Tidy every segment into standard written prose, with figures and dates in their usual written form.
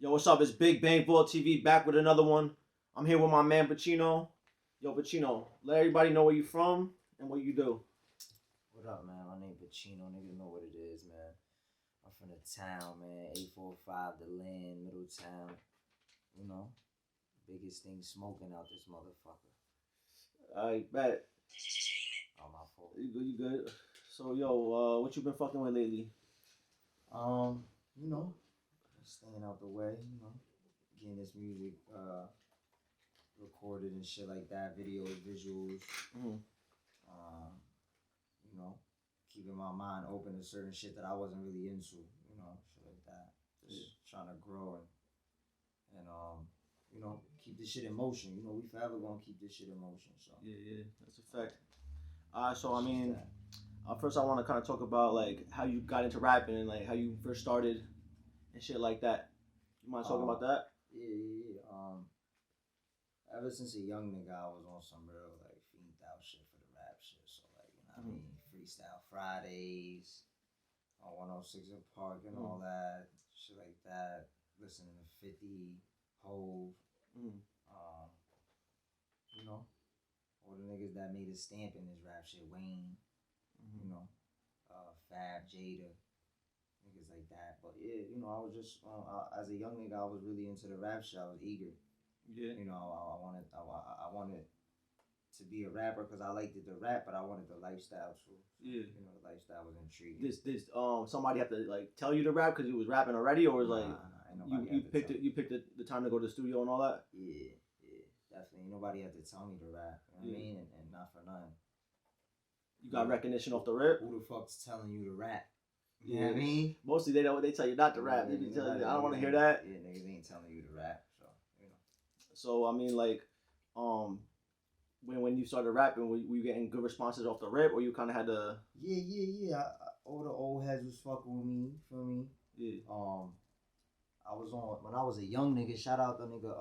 Yo, what's up? It's BigBankVault TV back with another one. I'm here with my man Pachino. Yo, Pachino, let everybody know where you from and what you do. What up, man? My name Pachino. Niggas know what it is, man. I'm from the town, man. 845, the land, Middletown. You know, biggest thing smoking out this motherfucker. I bet. Oh, my fault. You good? So, yo, what you been fucking with lately? You know, staying out the way, you know, getting this music recorded and shit like that, videos, visuals. You know, keeping my mind open to certain shit that I wasn't really into, you know, shit like that. Just trying to grow and you know, keep this shit in motion. You know, we forever gonna keep this shit in motion. So Yeah, that's a fact. So I mean, first I want to kind of talk about like how you got into rapping and like how you first started and shit like that. You mind talking about that? Yeah. Ever since a young nigga, I was on some real like fiend out shit for the rap shit. So like, you know what I mean, Freestyle Fridays on 106 in Park and all that shit like that. Listening to 50, Hove, you know, all the niggas that made a stamp in this rap shit. Wayne, you know, Fab, Jada, niggas like that. But yeah, you know, I was just as a young nigga, I was really into the rap shit. I was eager. Yeah. You know, I wanted to be a rapper because I liked the rap, but I wanted the lifestyle too. Yeah. You know, the lifestyle was intriguing. Did somebody have to like tell you to rap because you was rapping already, or was like you picked the time to go to the studio and all that? Yeah, definitely. Nobody had to tell me to rap. You know what I mean? And not for nothing. You got recognition off the rip. Who the fuck's telling you to rap? You know what I mean? Mostly they tell you not to rap. They tell you, I don't want to hear that. Yeah, niggas ain't telling you to rap. So you know. So I mean, like, when you started rapping, were you getting good responses off the rip, or you kind of had to? Yeah. All the old heads was fucking with me. Feel me? Yeah. I was on when I was a young nigga. Shout out the nigga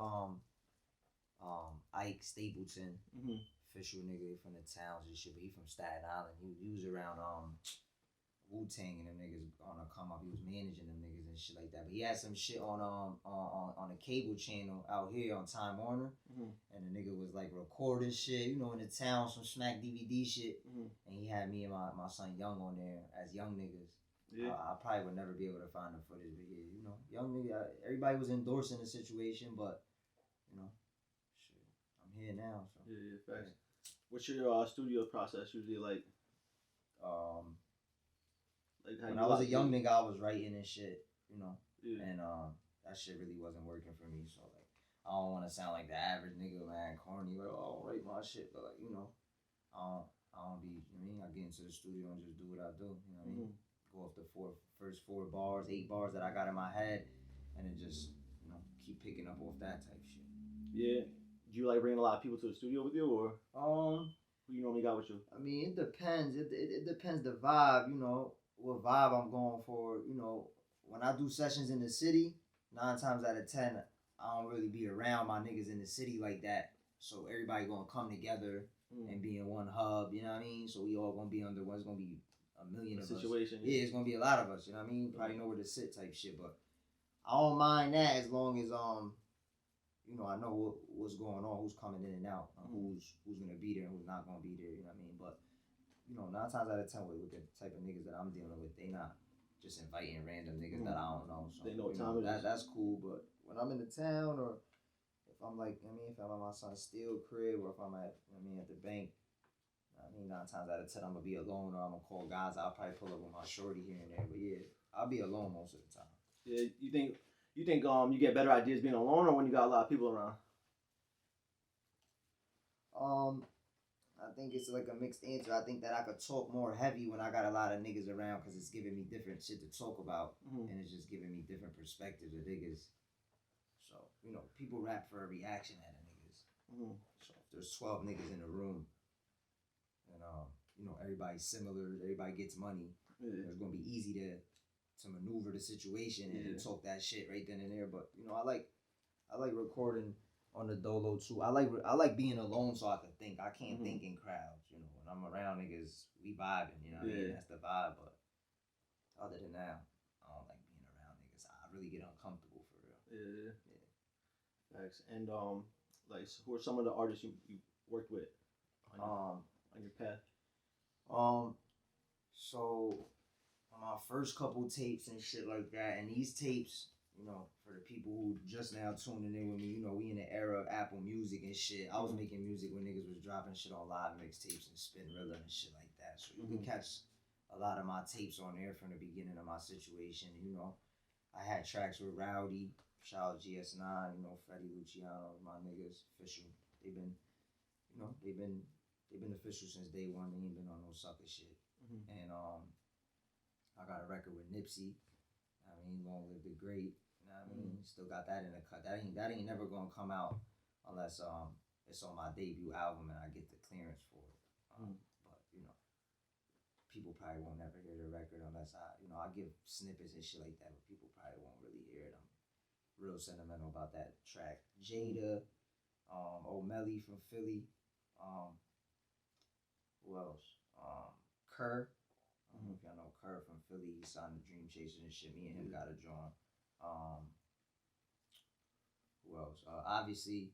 Ike Stapleton, official nigga from the towns and shit. But he from Staten Island. He was around Wu-Tang and them niggas on a come up. He was managing them niggas and shit like that. But he had some shit on a cable channel out here on Time Warner, and the nigga was like recording shit, you know, in the town, some smack DVD shit. And he had me and my son Young on there as young niggas. Yeah. I probably would never be able to find the footage, but yeah, you know, young nigga. Everybody was endorsing the situation, but you know, shit, I'm here now. So yeah, facts. What's your studio process usually like? Like when I was a young nigga, I was writing and shit, you know, and that shit really wasn't working for me. So like, I don't want to sound like the average nigga, man, corny, like, oh, write my shit, but like, you know, I don't be, you know what I mean? I get into the studio and just do what I do, you know what I mean? Go off the first 8 bars that I got in my head, and then just, you know, keep picking up off that type shit. Yeah. Do you like bringing a lot of people to the studio with you, or who you normally got with you? I mean, it depends. It depends the vibe, you know, what vibe I'm going for. You know, when I do sessions in the city, 9 times out of 10, I don't really be around my niggas in the city like that. So everybody gonna come together and be in one hub, you know what I mean? So we all gonna be under one. It's gonna be a million of situation. Us. Yeah, it's gonna be a lot of us, you know what I mean? Probably know where to sit type shit, but I don't mind that as long as you know, I know what's going on, who's coming in and out, who's gonna be there and who's not gonna be there, you know what I mean? But you know, 9 times out of 10 with the type of niggas that I'm dealing with, they not just inviting random niggas that I don't know. So they know what time it is. That's cool, but when I'm in the town or if I'm like, I mean, if I'm at my son's steel crib or if I'm at, I mean, at the bank, I mean, 9 times out of 10 I'm gonna be alone or I'm gonna call guys. I'll probably pull up with my shorty here and there, but yeah, I'll be alone most of the time. Yeah, you think you get better ideas being alone or when you got a lot of people around? I think it's like a mixed answer. I think that I could talk more heavy when I got a lot of niggas around because it's giving me different shit to talk about, and it's just giving me different perspectives of niggas. So, you know, people rap for a reaction at a niggas. So if there's 12 niggas in the room, and you know, everybody's similar, everybody gets money, it's gonna be easy to maneuver the situation and talk that shit right then and there. But you know, I like recording on the dolo too. I like being alone so I can think. I can't think in crowds, you know. When I'm around niggas, we vibing, you know what I mean? That's the vibe. But other than that, I don't like being around niggas. I really get uncomfortable for real. Yeah. Facts. And like, who are some of the artists you worked with on your path? So on my first couple tapes and shit like that, and these tapes, you know, for the people who just now tuning in with me, you know, we in the era of Apple Music and shit. I was making music when niggas was dropping shit on live mixtapes and Spinrilla and shit like that. So you can catch a lot of my tapes on there from the beginning of my situation. You know, I had tracks with Rowdy, shout out GS9, you know, Freddie Luciano, my niggas, official. They've been official since day one. They ain't been on no sucker shit. And I got a record with Nipsey. I mean, Long Live the Great. You know what I mean? Still got that in the cut. That ain't never gonna come out unless it's on my debut album and I get the clearance for it. But you know, people probably won't ever hear the record unless I give snippets and shit like that, but people probably won't really hear it. I'm real sentimental about that track. Jada, O'Malley from Philly. Who else? Kerr. I don't know if y'all know Kerr from Philly. He signed the Dream Chasers and shit. Me and him got a joint. Who else? Obviously,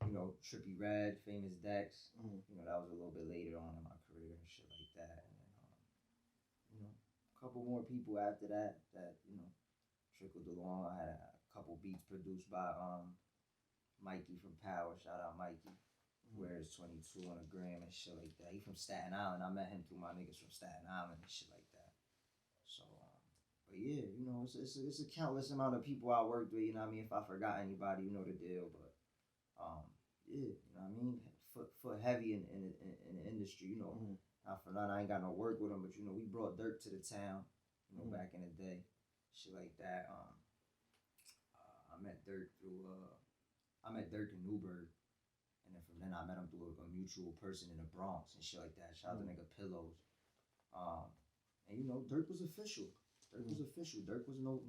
you know, Trippie Redd, Famous Dex. You know, that was a little bit later on in my career and shit like that. And then, you know, a couple more people after that, you know, trickled along. I had a couple beats produced by Mikey from Power. Shout out Mikey. Wears 22 on a gram and shit like that. He from Staten Island. I met him through my niggas from Staten Island and shit like that. So, but yeah, you know, it's a countless amount of people I worked with. You know what I mean? If I forgot anybody, you know the deal. But yeah, you know what I mean? Foot heavy in the industry. You know, not for nothing. I ain't got no work with him, but you know, we brought Durk to the town. You know, back in the day, shit like that. I met Durk in Newburgh. And then from then I met him through a mutual person in the Bronx and shit like that. Shout out to nigga Pillows. And you know, Durk was official. Durk was no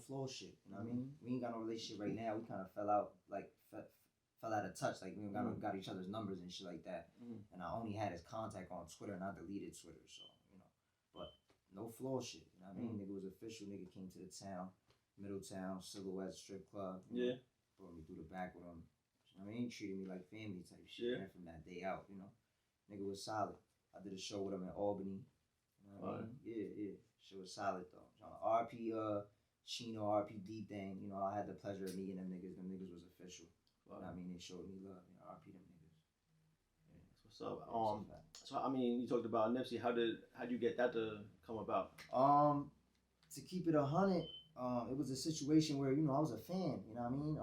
flaw shit. You know what I mean? We ain't got no relationship right now. We kind of fell out of touch. Like we got each other's numbers and shit like that. And I only had his contact on Twitter and I deleted Twitter. So, you know, but no flaw shit. You know what I mean? Nigga was official. Nigga came to the town, Middletown, Silhouette Strip Club. Yeah. Brought me through the back with him. I mean, he treated me like family type shit. And from that day out, you know, nigga was solid. I did a show with him in Albany. You know what I mean? Yeah. Shit was solid though. RP Chino, RPD thing. You know, I had the pleasure of meeting them niggas. Them niggas was official. You know what I mean? They showed me love. You know, RP them niggas. Yeah. That's what's up. So I mean, you talked about Nipsey. How'd you get that to come about? To keep it 100, it was a situation where, you know, I was a fan. You know what I mean?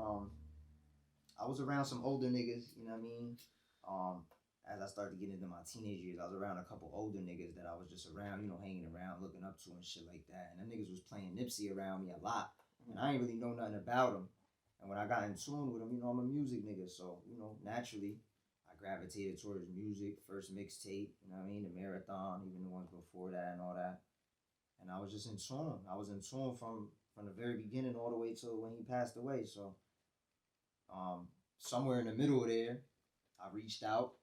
I was around some older niggas, you know what I mean? As I started to get into my teenage years, I was around a couple older niggas that I was just around, you know, hanging around, looking up to and shit like that. And them niggas was playing Nipsey around me a lot. And I didn't really know nothing about him. And when I got in tune with him, you know, I'm a music nigga. So, you know, naturally, I gravitated towards music, first mixtape, you know what I mean? The Marathon, even the ones before that and all that. And I was just in tune. I was in tune from the very beginning all the way till when he passed away. So, somewhere in the middle of there, I reached out.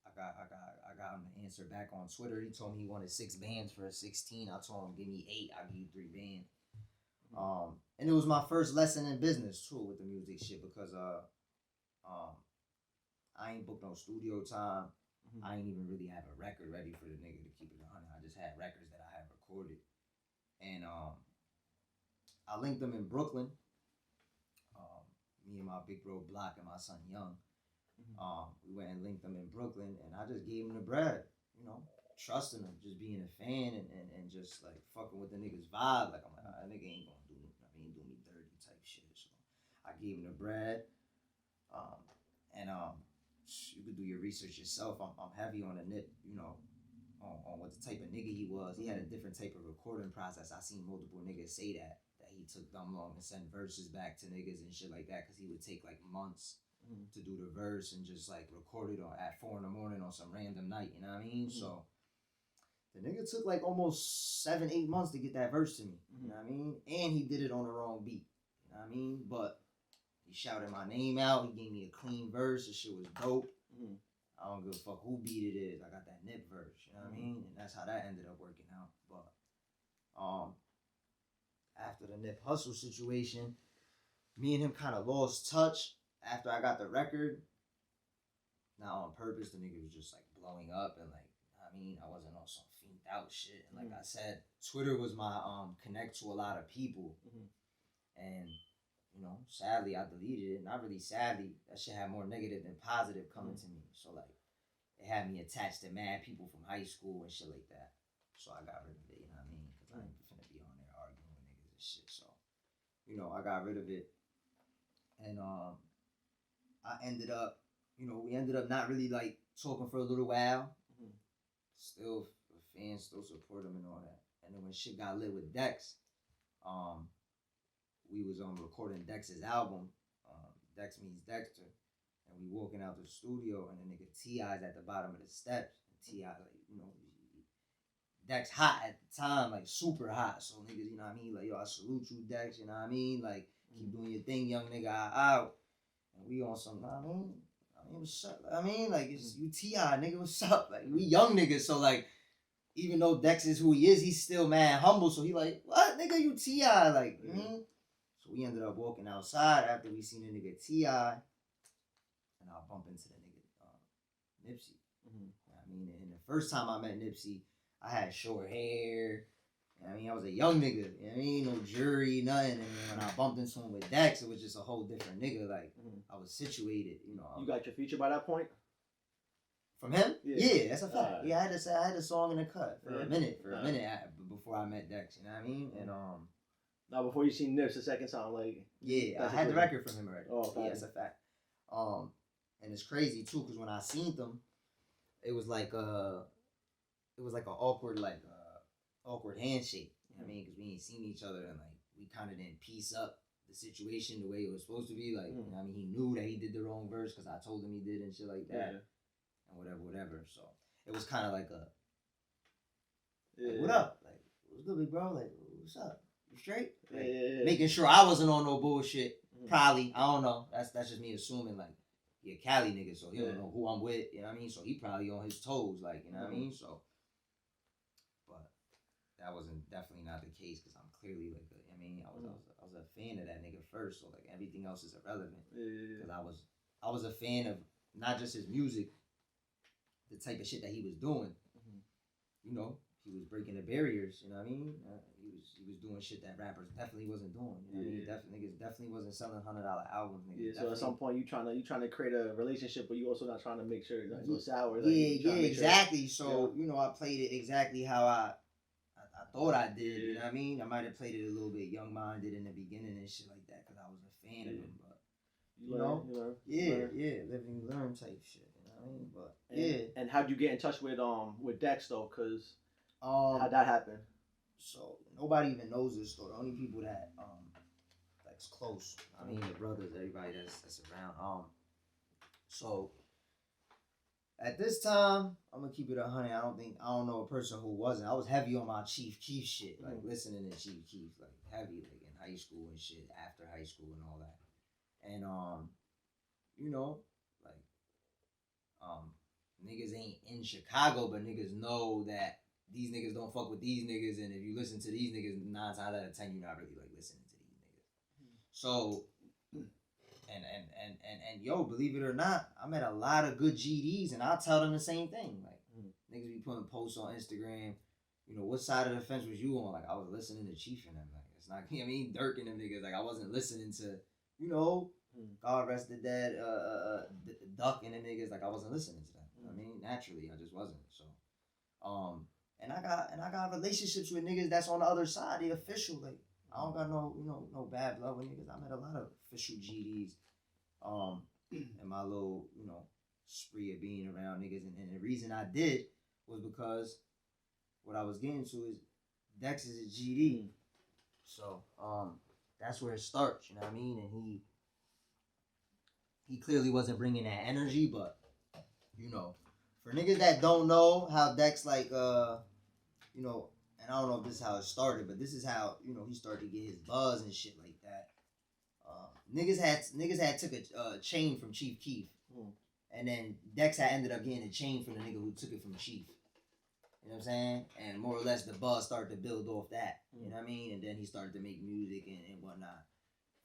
I got him to answer back on Twitter. He told me he wanted 6 bands for a 16. I told him, give me 8. I'll give you 3 bands. And it was my first lesson in business too with the music shit because I ain't booked no studio time. I ain't even really have a record ready for the nigga to keep it 100. I just had records that I had recorded. And I linked them in Brooklyn. Me and my big bro Block and my son Young. We went and linked them in Brooklyn and I just gave him the bread, you know, trusting him, just being a fan and just like fucking with the nigga's vibe. Like I'm like, that nigga ain't gonna do me dirty type shit. So I gave him the bread. You could do your research yourself. I'm heavy on the nip, you know, on what the type of nigga he was. He had a different type of recording process. I seen multiple niggas say that he took dumb long to send verses back to niggas and shit like that because he would take like months to do the verse and just like record it at 4 a.m. on some random night, you know what I mean? So the nigga took like almost 7-8 months to get that verse to me, you know what I mean? And he did it on the wrong beat, you know what I mean? But he shouted my name out, he gave me a clean verse, the shit was dope. I don't give a fuck who beat it is, I got that Nip verse, you know what I mean? And that's how that ended up working out. But after the Nip Hussle situation, me and him kind of lost touch after I got the record. Not on purpose, the nigga was just like blowing up and like, I mean, I wasn't on some fiend out shit. And like I said, Twitter was my connect to a lot of people. And, you know, sadly I deleted it. Not really sadly, that shit had more negative than positive coming to me. So like, it had me attached to mad people from high school and shit like that. So I got rid of it, you know what I mean? Because I ain't finna be on there arguing with niggas and shit. So, you know, I got rid of it. And I ended up, you know, we ended up not really like talking for a little while. Still fans still support him and all that. And then when shit got lit with Dex, we was recording Dex's album, Dex Meets Dexter, and we walking out the studio and the nigga T.I.'s at the bottom of the steps. And T.I. like, you know, Dex hot at the time, like super hot. So niggas, you know what I mean? Like, yo, I salute you, Dex, you know what I mean? Like, keep doing your thing, young nigga, out. And we on some, you know what I mean? What's up? I mean, like, it's you T.I., nigga, what's up? Like, we young niggas, so, like, even though Dex is who he is, he's still mad humble, so he like, what, nigga, you T.I.? Like, you know? So we ended up walking outside after we seen the nigga T.I., and I bump into the nigga Nipsey. I mean, and the first time I met Nipsey, I had short hair. I mean, I was a young nigga. You know what I mean? No jury, nothing. And when I bumped into him with Dex, it was just a whole different nigga. Like, I was situated, you know. You got your feature by that point? From him? Yeah, that's a fact. Yeah, I had a song in the cut for a minute before I met Dex. You know what I mean? And now before you seen Nips the second time, like I had the record from him already. Oh, okay. Yeah, that's a fact. And it's crazy too, cause when I seen them, it was like an awkward handshake. You know what I mean? Because we ain't seen each other and like we kind of didn't piece up the situation the way it was supposed to be. Like, you know what I mean? He knew that he did the wrong verse because I told him he did and shit like that. And whatever. So it was kind of like a, like, what up? Like, what's good, big bro? Like, what's up? You straight? Like, making sure I wasn't on no bullshit. Probably. I don't know. That's just me assuming like, he a Cali nigga, so he don't know who I'm with. You know what I mean? So he probably on his toes, like, you know what I mean? So. That wasn't definitely not the case because I'm clearly like, I was a fan of that nigga first, so like everything else is irrelevant. Because I was a fan of not just his music, the type of shit that he was doing. You know, he was breaking the barriers. You know what I mean? He was doing shit that rappers definitely wasn't doing. You know what I mean? Niggas definitely wasn't selling $100 albums. Niggas so at some point you trying to create a relationship, but you also not trying to make sure it's not go sour. Exactly. Sure. So you know, I played it exactly how I thought I did, you know what I mean? I might have played it a little bit young-minded in the beginning and shit like that because I was a fan of him, but, you know? Live and learn type shit, you know what I mean? But, And how'd you get in touch with Dex, though? Because how'd that happen? So, nobody even knows this story. The only people that, that's close, I mean, the brothers, everybody that's around, so... At this time, I'm gonna keep it 100. I don't know a person who wasn't. I was heavy on my Chief Keef shit, like listening to Chief Keef, like heavy, like in high school and shit, after high school and all that. And you know, like niggas ain't in Chicago, but niggas know that these niggas don't fuck with these niggas, and if you listen to these niggas, 9 times out of 10, you're not really like listening to these niggas. So. And yo, believe it or not, I met a lot of good GDs, and I'll tell them the same thing. Like, niggas be putting posts on Instagram, you know, what side of the fence was you on? Like, I was listening to Chief and them. Like, it's not, I mean, Durk and them niggas. Like, I wasn't listening to, you know, God rest the dead, Duck and them niggas. Like, I wasn't listening to them. I mean, naturally, I just wasn't. So, and I got relationships with niggas that's on the other side, the official. Like, I don't got no bad blood with niggas. I met a lot of official GDs, and my little, spree of being around niggas. And the reason I did was because what I was getting to is Dex is a GD. So, that's where it starts, you know what I mean? And he clearly wasn't bringing that energy, but, for niggas that don't know how Dex, like, and I don't know if this is how it started, but this is how, he started to get his buzz and shit like that. Niggas had took a chain from Chief Keef. And then Dex had ended up getting a chain from the nigga who took it from Chief. You know what I'm saying? And more or less the buzz started to build off that. You know what I mean? And then he started to make music and whatnot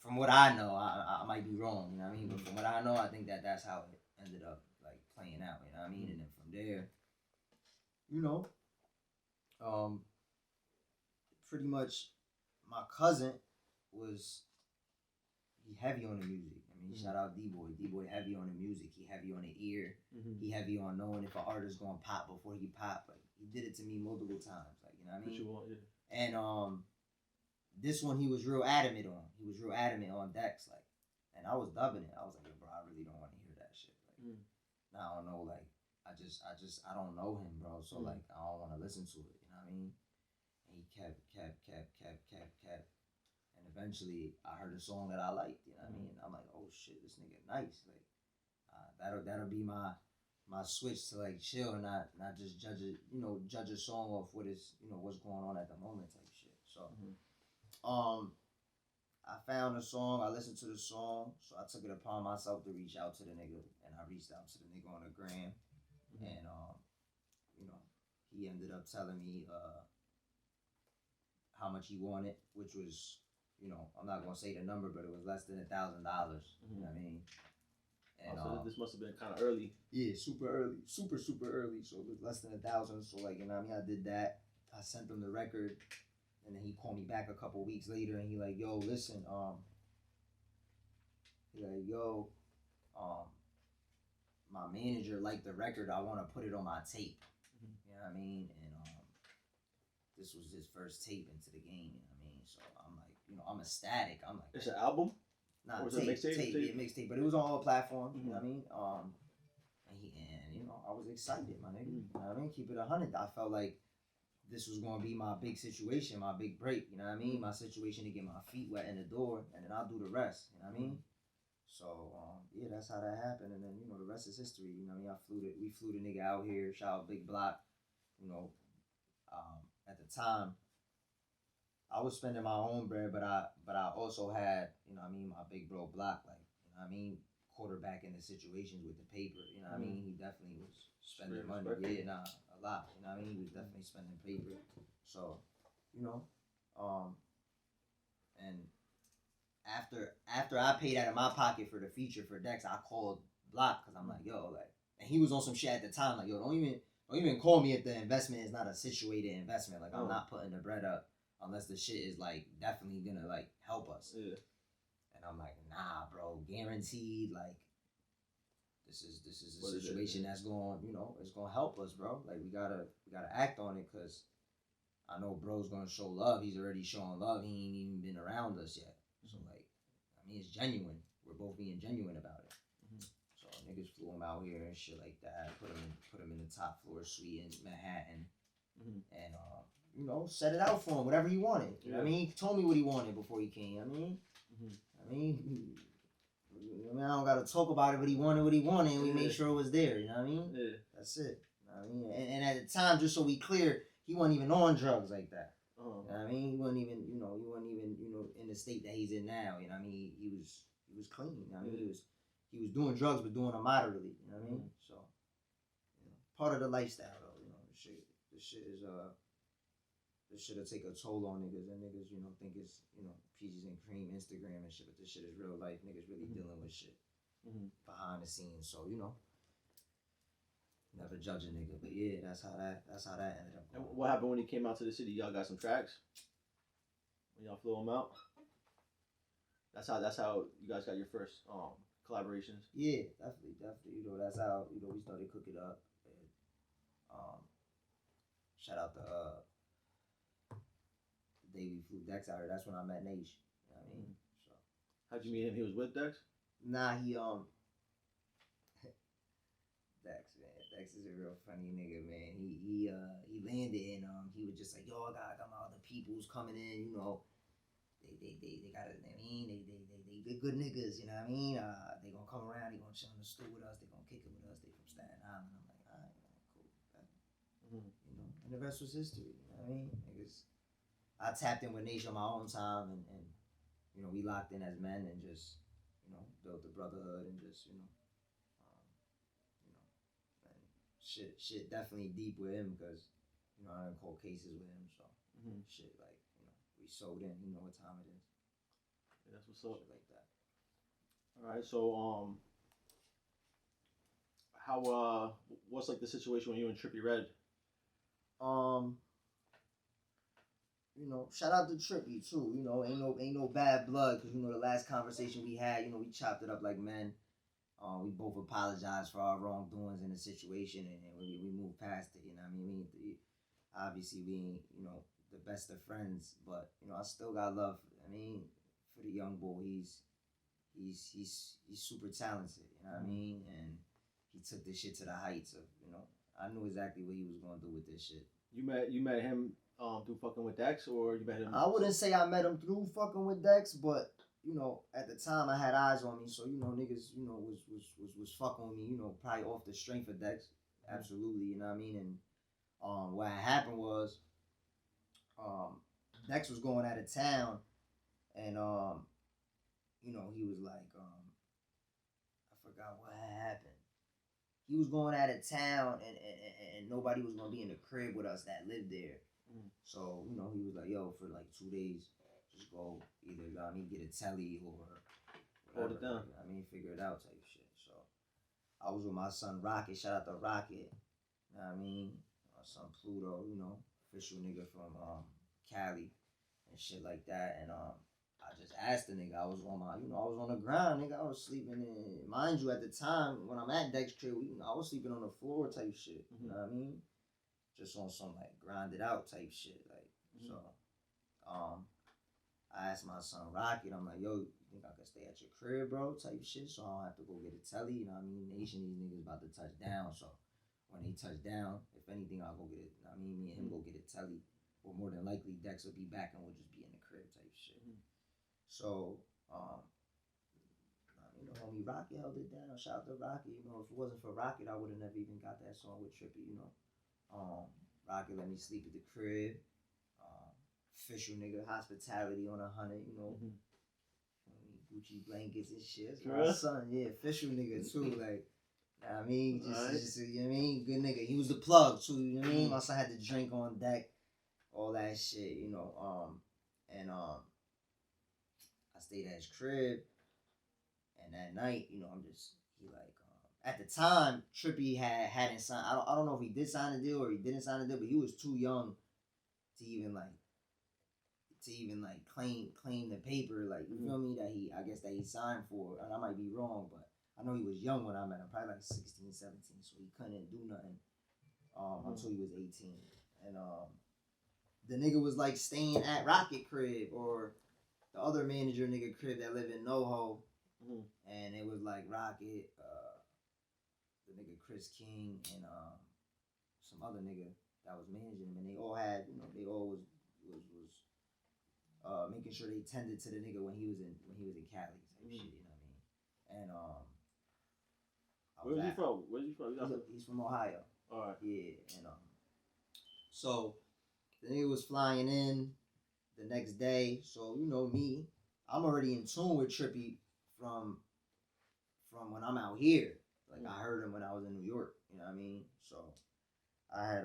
from what I know, I might be wrong, you know what I mean? But from what I know, I think that's how it ended up like playing out, you know what I mean? And then from there, you know, pretty much my cousin was heavy on the music. I mean, shout out D-Boy. D-Boy heavy on the music. He heavy on the ear. He heavy on knowing if an artist gonna pop before he pop. Like, he did it to me multiple times. Like, you know what I mean? And this one he was real adamant on. He was real adamant on Dex. Like, and I was dubbing it. I was like, bro, I really don't want to hear that shit. Like, now I don't know. Like, I don't know him, bro. So like, I don't want to listen to it. You know what I mean? And he kept. And eventually, I heard a song that I liked. You know what I mean? And I'm like, oh shit, this nigga nice. Like, that'll be my switch to like chill and not just judge it. You know, judge a song off what is, you know, what's going on at the moment type shit. So, I found a song. I listened to the song, so I took it upon myself to reach out to the nigga, and I reached out to the nigga on the gram, and you know, he ended up telling me how much he wanted, which was, you know, I'm not gonna say the number, but it was less than $1,000. You know what I mean? And so this must have been kind of early. Yeah, super early, super early. So it was less than 1,000. So like, you know what I mean? I did that. I sent him the record, and then he called me back a couple weeks later, and he like, yo, listen, my manager liked the record. I want to put it on my tape. You know what I mean? And this was his first tape into the game. You know what I mean? So I'm like, you know, I'm ecstatic. I'm like, it's an album. Nah, or was tape, it mixtape? Yeah, mixtape, but it was on all platforms. You know what I mean? And you know, I was excited, my nigga. You know what I mean? Keep it 100. I felt like this was gonna be my big situation, my big break. You know what I mean? My situation to get my feet wet in the door, and then I'll do the rest. You know what I mean? So yeah, that's how that happened. And then, you know, the rest is history. You know what I mean? We flew the nigga out here. Shout out Big Block. You know, at the time, I was spending my own bread, but I also had, you know what I mean, my big bro Block, like, you know what I mean, quarterbacking the situations with the paper. You know what I mean? He definitely was spending money. Yeah, a lot. You know what I mean? He was definitely spending paper. So, you know, and after I paid out of my pocket for the feature for Dex, I called Block because I'm like, yo, like, and he was on some shit at the time, like, yo, don't even call me if the investment is not a situated investment. Like, I'm not putting the bread up unless the shit is like definitely gonna like help us. Yeah. And I'm like, nah, bro, guaranteed. Like, this is a situation that's going, you know, it's gonna help us, bro. Like, we gotta act on it, because I know bro's gonna show love. He's already showing love. He ain't even been around us yet. So like, I mean, it's genuine. We're both being genuine about it. So niggas flew him out here and shit like that. Put him in the top floor suite in Manhattan, and you know, set it out for him, whatever he wanted. You know what I mean? He told me what he wanted before he came. I mean, I don't gotta talk about it, but he wanted what he wanted, and we made sure it was there. You know what I mean? Yeah. That's it. You know what I mean? And at the time, just so we clear, he wasn't even on drugs like that. You know what I mean? He wasn't even in the state that he's in now. You know what I mean? He was clean. You know what I mean? He was doing drugs, but doing them moderately. You know what I mean? So, you know, part of the lifestyle, though. You know, this shit'll take a toll on niggas, and niggas, you know, think it's, you know, peaches and cream, Instagram and shit, but this shit is real life. Niggas really dealing with shit behind the scenes. So, you know, never judge a nigga, but yeah, that's how that ended up going. And what happened when he came out to the city? Y'all got some tracks when y'all flew him out? That's how you guys got your first collaborations. Yeah, definitely. You know, that's how, you know, we started cooking up. And, shout out to the day we flew Dex out here. That's when I met Nation. You know what I mean? So, how'd you meet him? He was with Dex? Nah, he Dex, man. Dex is a real funny nigga, man. He landed, and he was just like, yo, I got my other peoples coming in, you know. They got it. I mean, they good niggas, you know what I mean? They gonna come around, they gonna chill in the stool with us, they gonna kick it with us. They from Staten Island. I'm like, all right, man, cool. You know, and the rest was history. You know what I mean? Niggas, I tapped in with Nation on my own time, and you know, we locked in as men and just, you know, built the brotherhood, and just, you know, and shit definitely deep with him, because, you know, I done cold cases with him, so shit, like, you know, we sold in, you know what time it is. Yeah, that's what's up. Shit like that. All right, so how what's like the situation when you and Trippie Redd? You know, shout out to Trippie too. You know, ain't no bad blood, because you know the last conversation we had, you know, we chopped it up like men. We both apologized for our wrongdoings in the situation, and we moved past it. You know, what I mean, obviously we ain't, you know, the best of friends, but you know, I still got love. I mean, for the young boy, he's super talented. You know what I mean, and he took this shit to the heights of, you know, I knew exactly what he was gonna do with this shit. You met him through fucking with Dex, or you met him? I wouldn't say I met him through fucking with Dex, but you know, at the time I had eyes on me, so you know, niggas, you know, was fucking with me, you know, probably off the strength of Dex, absolutely, you know what I mean. And what happened was, Dex was going out of town, and you know, he was like, I forgot what happened. He was going out of town, and nobody was gonna be in the crib with us that lived there. So you know, he was like, "Yo, for like 2 days, just go either, I mean, get a telly or hold it down. I mean, figure it out type shit." So I was with my son Rocket. Shout out to Rocket. You know what I mean, my son Pluto. You know, official nigga from Cali and shit like that. And I just asked the nigga. I was on my, you know, I was on the ground, nigga. I was sleeping in, mind you, at the time when I'm at Dexter, I was sleeping on the floor type shit. You know what I mean? Just on some like grinded out type shit, like so. I asked my son Rocket. I'm like, yo, you think I could stay at your crib, bro? Type shit, so I don't have to go get a telly. You know what I mean? Nation, these niggas about to touch down, so when they touch down, if anything, I'll go get it. You know what I mean? Me and him go get a telly, or more than likely Dex will be back and we'll just be in the crib type shit. So, you know, homie Rocket held it down. Shout out to Rocket. You know, if it wasn't for Rocket, I would have never even got that song with Trippie. You know, Rocket let me sleep at the crib. Official nigga, hospitality on 100. You know, Gucci blankets and shit. My son, yeah, official nigga too. Like, I mean, just you know what I mean, good nigga. He was the plug too. You know what I mean? My son had to drink on deck, all that shit. You know, and I stayed at his crib. And that night, you know, he like, at the time, Trippie hadn't signed. I don't know if he did sign a deal or he didn't sign a deal, but he was too young to even claim the paper. Like, you feel me? I guess that he signed for. And I might be wrong, but I know he was young when I met him, probably like 16, 17, so he couldn't do nothing until he was 18. And the nigga was like staying at Rocket crib or the other manager nigga crib that lived in NoHo. And it was like Rocket, the nigga Chris King, and some other nigga that was managing him, and they all had, you know, they all was making sure they tended to the nigga when he was in Cali type shit, you know what I mean? And Where's he from? He's from Ohio. All right. Yeah, and so the nigga was flying in the next day, so you know me, I'm already in tune with Trippie from when I'm out here. Like, I heard him when I was in New York, you know what I mean? So I had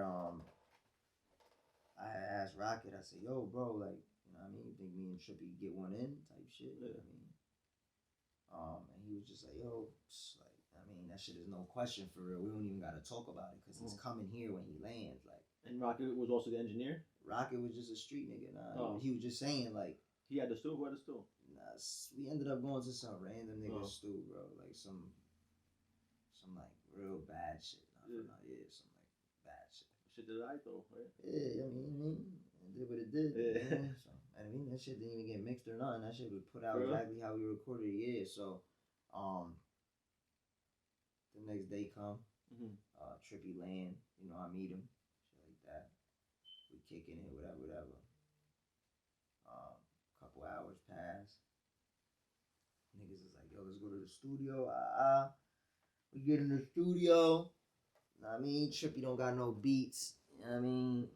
asked Rocket, I said, yo, bro, like, you know what I mean? You think me and Trippie get one in type shit? You know what I mean? And he was just like, yo, like, I mean, that shit is no question for real. We don't even got to talk about it because he's coming here when he lands. Like, and Rocket was also the engineer? Rocket was just a street nigga. He was just saying, like, he had the stool? Who had the stool? Nah, we ended up going to some random nigga stew, bro. Like, some like real bad shit. Some like bad shit. Shit did I though, right? Yeah, I mean, it did what it did. Yeah. You know? So, I mean, that shit didn't even get mixed or nothing. That shit was put out exactly how we recorded it. Yeah, so, the next day come, Trippie land, you know, I meet him, shit like that. We kicking it, whatever. Couple hours pass. Niggas is like, yo, let's go to the studio. We get in the studio. You know what I mean? Trippie don't got no beats. You know what I mean?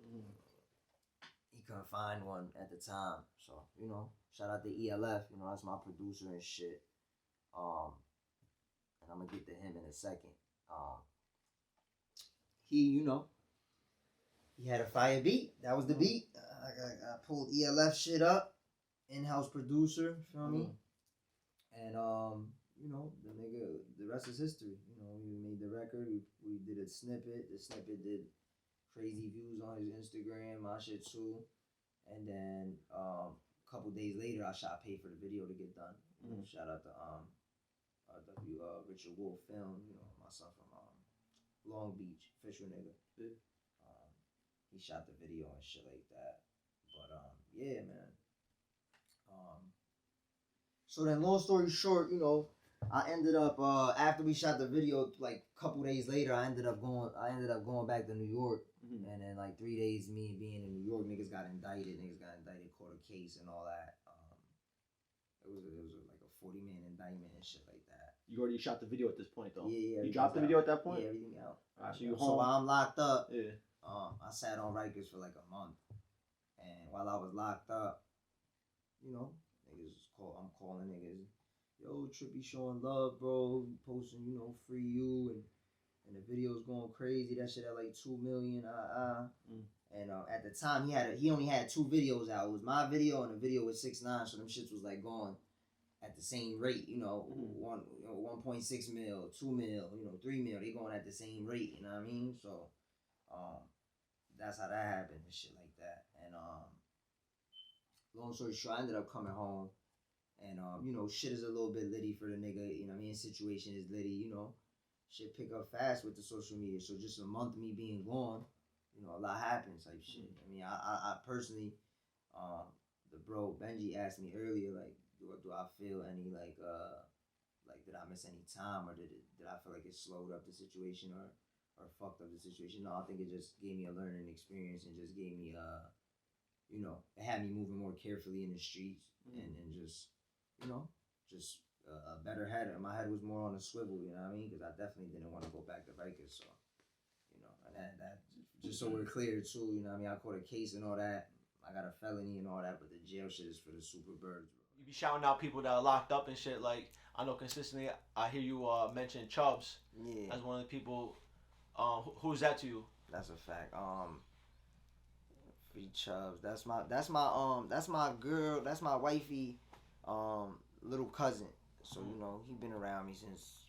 He couldn't find one at the time. So, you know, shout out to ELF. You know, that's my producer and shit. And I'm going to get to him in a second. He, you know, he had a fire beat. That was the beat. I pulled ELF shit up. in-house producer, feel me? And you know, the rest is history. You know, we made the record, we did a snippet. The snippet did crazy views on his Instagram, my shit too. And then a couple days later, I paid for the video to get done. Shout out to Richard Wolf Film, you know, my son from Long Beach, Fisher nigga. He shot the video and shit like that. But yeah, man. So then, long story short, you know, I ended up after we shot the video, like a couple days later, I ended up going back to New York, and then like 3 days me being in New York, niggas got indicted, caught a case and all that. It was like a 40-man indictment and shit like that. You already shot the video at this point, though. Yeah. You dropped the video at that point. Yeah, everything out. So you home. So while I'm locked up, I sat on Rikers for like a month, and while I was locked up, you know, I'm calling niggas, yo, Trippie showing love, bro, posting, you know, free you, and the video's going crazy. That shit at like 2 million, And at the time he only had 2 videos out. It was my video and a video with 6ix9ine, so them shits was like going at the same rate, you know, 1.6 mil, 2 mil, you know, 3 mil. They going at the same rate, you know what I mean? So, that's how that happened and shit like that. And long story short, I ended up coming home, and you know, shit is a little bit litty for the nigga. You know what I mean? Situation is litty. You know, shit pick up fast with the social media. So just a month of me being gone, you know, a lot happens type shit. I mean, I personally, the bro Benji asked me earlier, like, do I feel any like did I miss any time, or did I feel like it slowed up the situation or fucked up the situation? No, I think it just gave me a learning experience and just gave me you know, it had me moving more carefully in the streets and just, you know, just a better head. My head was more on a swivel, you know what I mean? Because I definitely didn't want to go back to Rikers, so, you know, and that just so we're clear too, you know what I mean? I caught a case and all that. I got a felony and all that, but the jail shit is for the super birds, bro. You be shouting out people that are locked up and shit. Like, I know consistently, I hear you mention Chubbs as one of the people. Who's that to you? That's a fact. Free Chubbs. That's my girl. That's my wifey, little cousin. So you know, he been around me since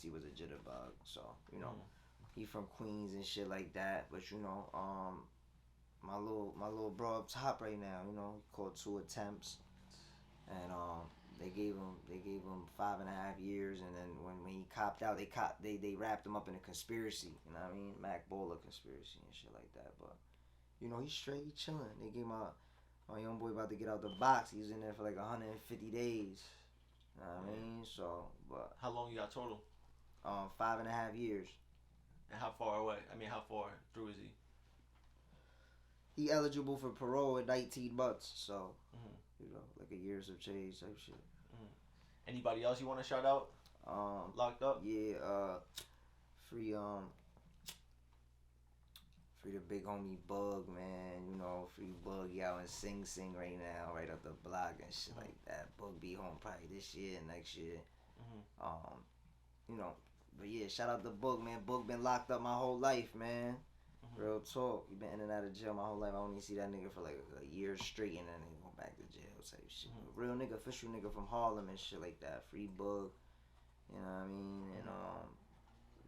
he was a jitterbug. So you know, he from Queens and shit like that. But you know, my little bro up top right now. You know, he caught 2 attempts, and they gave him 5.5 years. And then when he copped out, they wrapped him up in a conspiracy. You know what I mean? Mac Bowler conspiracy and shit like that. But you know, he's straight, he chilling. They gave my young boy about to get out the box. He was in there for like 150 days. You know what I mean? So, but how long you got total? 5.5 years. And how far away? I mean, how far through is he? He eligible for parole at 19 months. So, you know, like a year's of change type shit. Anybody else you want to shout out? Locked up? Yeah. Free the big homie Bug, man. You know, free Bug. He out in Sing Sing right now, right up the block and shit like that. Bug be home probably this year and next year. You know, but yeah, shout out to Bug, man. Bug been locked up my whole life, man. Real talk. He been in and out of jail my whole life. I only see that nigga for like a year straight and then he go back to jail type shit. Real nigga, official nigga from Harlem and shit like that. Free Bug. You know what I mean? And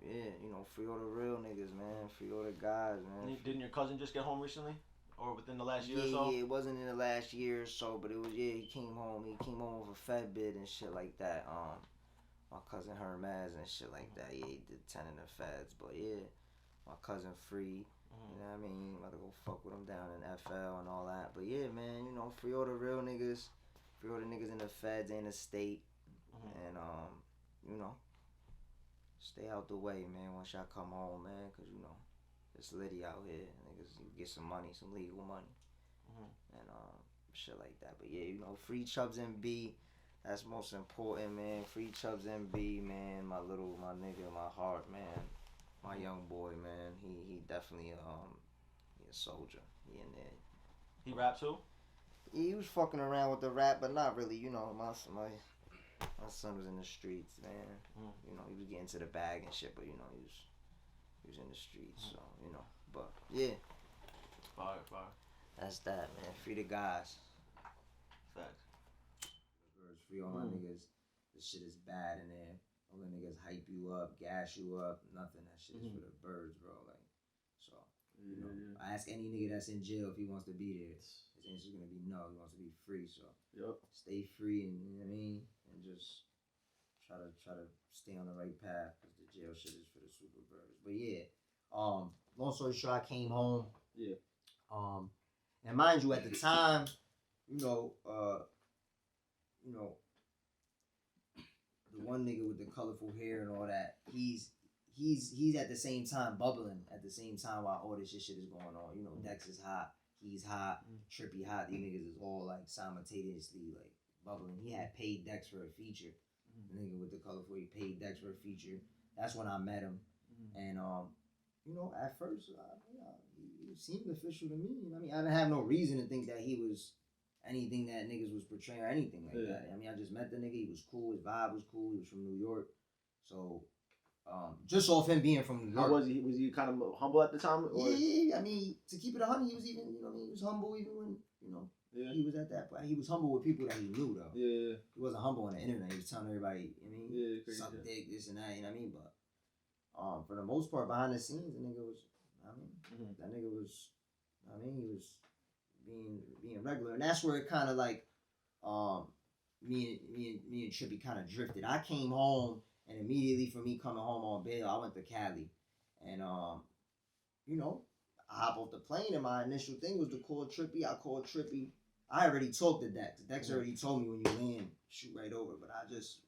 yeah, you know, free all the real niggas, man. Free all the guys, man. Didn't your cousin just get home recently? Or within the last year or so? Yeah, it wasn't in the last year or so, but it was, he came home. He came home with a Fed bid and shit like that. My cousin Hermaz and shit like that. Yeah, he did 10 in the Feds, but yeah, my cousin free. You know what I mean? About to go fuck with him down in FL and all that. But yeah, man, you know, free all the real niggas. Free all the niggas in the Feds and the state. And, you know, stay out the way, man, once y'all come home, man, because, you know, it's litty out here. Niggas get some money, some legal money. And shit like that. But yeah, you know, free Chubbs MB. That's most important, man. Free Chubbs MB, man. My nigga, my heart, man. My young boy, man. He definitely he a soldier. He in there. He rap too? Yeah, he was fucking around with the rap, but not really. You know, my son was in the streets, man. You know, he was getting to the bag and shit, but you know, he was in the streets, so you know. But yeah. Fire. That's that, man. Free the guys. Facts. Birds free. All my niggas, the shit is bad in there. All the niggas hype you up, gas you up, nothing. That shit is for the birds, bro. Like, so, you know, I ask any nigga that's in jail if he wants to be there. His answer's gonna be no. He wants to be free. So, stay free, and you know what I mean, and just try to stay on the right path, because the jail shit is for the super birds. But yeah, long story short, I came home. Yeah. And mind you, at the time, you know, the one nigga with the colorful hair and all that, he's at the same time bubbling at the same time while all this shit is going on. You know, Dex is hot, he's hot, Trippie hot. These niggas is all like simultaneously like bubbling. He had paid Dex for a feature. The nigga with the colorful, he paid Dex for a feature. That's when I met him, and you know, at first, he seemed official to me. You know what I mean? I didn't have no reason to think that he was anything that niggas was portraying or anything like that. I mean, I just met the nigga. He was cool. His vibe was cool. He was from New York. So, just off him being from New York. How was he? Was he kind of humble at the time? Or? Yeah, I mean, to keep it 100, he was even, you know what I mean? He was humble even when, you know, he was at that point. He was humble with people that he knew, though. Yeah. He wasn't humble on the internet. He was telling everybody, you know what I mean? Crazy. Suck dick, this and that, you know what I mean? But, for the most part, behind the scenes, the nigga was, that nigga was, he was being regular. And that's where it kind of like, me and Trippie kind of drifted. I came home, and immediately for me coming home on bail, I went to Cali. And, you know, I hop off the plane, and my initial thing was to call Trippie. I called Trippie. I already talked to Dex. Dex already told me when you land, shoot right over. But I just,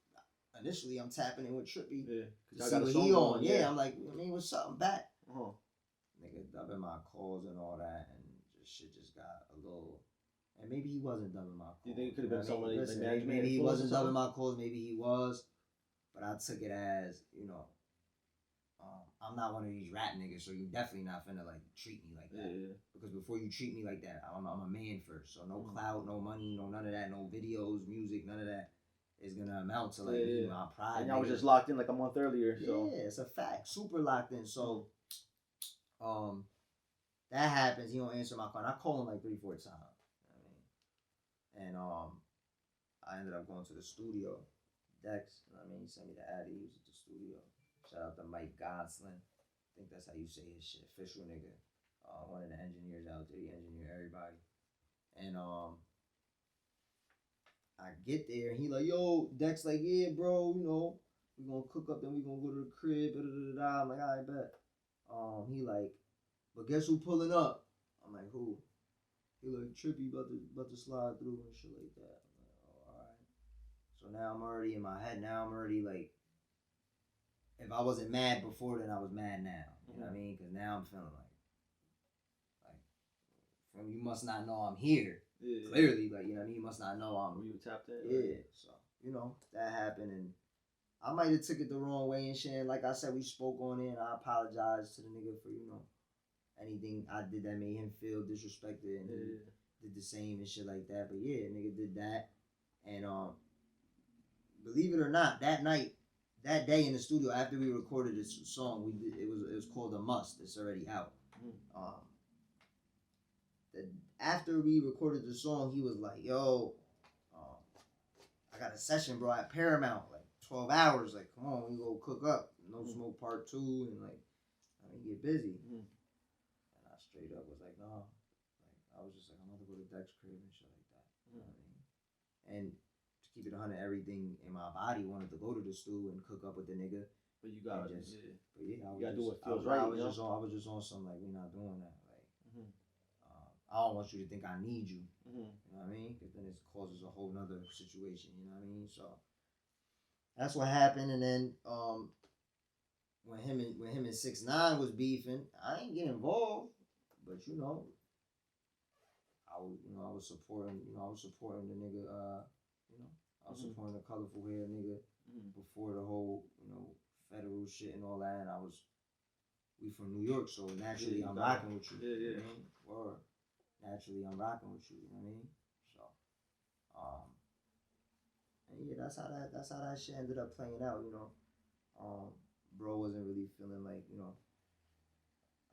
initially, I'm tapping in with Trippie to see what he on. Yeah, I'm like, I mean, what's up? I'm back. Nigga dubbing my calls and all that, and shit just got a little. And maybe he wasn't dubbing my calls. You think it could have been somebody? Maybe he wasn't dubbing my calls. Maybe he was. But I took it as, you know, I'm not one of these rap niggas, so you definitely not finna like treat me like that. Because before you treat me like that, I'm a man first. So no clout, no money, no none of that, no videos, music, none of that is gonna amount to like my pride. And I was just locked in like a month earlier. So yeah, it's a fact. Super locked in. So that happens. He don't answer my call. And I call him like 3-4 times. And I ended up going to the studio. Dex, you know what I mean? He sent me the ad. He was at the studio. Shout out to Mike Gosselin. I think that's how you say his shit. Official nigga. One of the engineers out there. He engineered everybody. And I get there, and he like, yo, Dex like, yeah, bro, you know, we gonna cook up, then we gonna go to the crib, I'm like, I bet. He like, but guess who pulling up? I'm like, who? He like, Trippie about to slide through and shit like that. I'm like, oh, all right. So now I'm already in my head. Now I'm already like, if I wasn't mad before, then I was mad now. You know what I mean? Because now I'm feeling like, you must not know I'm here. Clearly, like, you know what I mean? You must not know I'm. You tapped in? Yeah. So, you know, that happened, and I might have took it the wrong way and shit. And like I said, we spoke on it, and I apologize to the nigga for, you know, anything I did that made him feel disrespected, and he did the same and shit like that. But yeah, nigga did that, and believe it or not, that night, that day in the studio after we recorded this song, it was called A Must. It's already out. After we recorded the song, he was like, yo, I got a session, bro, at Paramount, like 12 hours. Like, come on, we go cook up. No Smoke Part 2, and like, I mean, get busy. And I straight up was like, no. Like, I was just like, I'm going to go to Dex crib and shit like that. You know what I mean? And to keep it 100, everything in my body wanted to go to the stew and cook up with the nigga. But you got it. But yeah, I was gotta do what feels right. I was just on some, like, we're not doing that. Like, I don't want you to think I need you. You know what I mean? Because then it causes a whole nother situation. You know what I mean? So that's what happened. And then when him and 6ix9ine was beefing, I ain't get involved. But you know, I was supporting the nigga. I was supporting the colorful hair nigga before the whole federal shit and all that. And we from New York, so naturally I'm rocking with you. You know what I mean? Naturally I'm rocking with you. You know what I mean? So, and yeah, that's how that shit ended up playing out. You know, bro wasn't really feeling like, you know,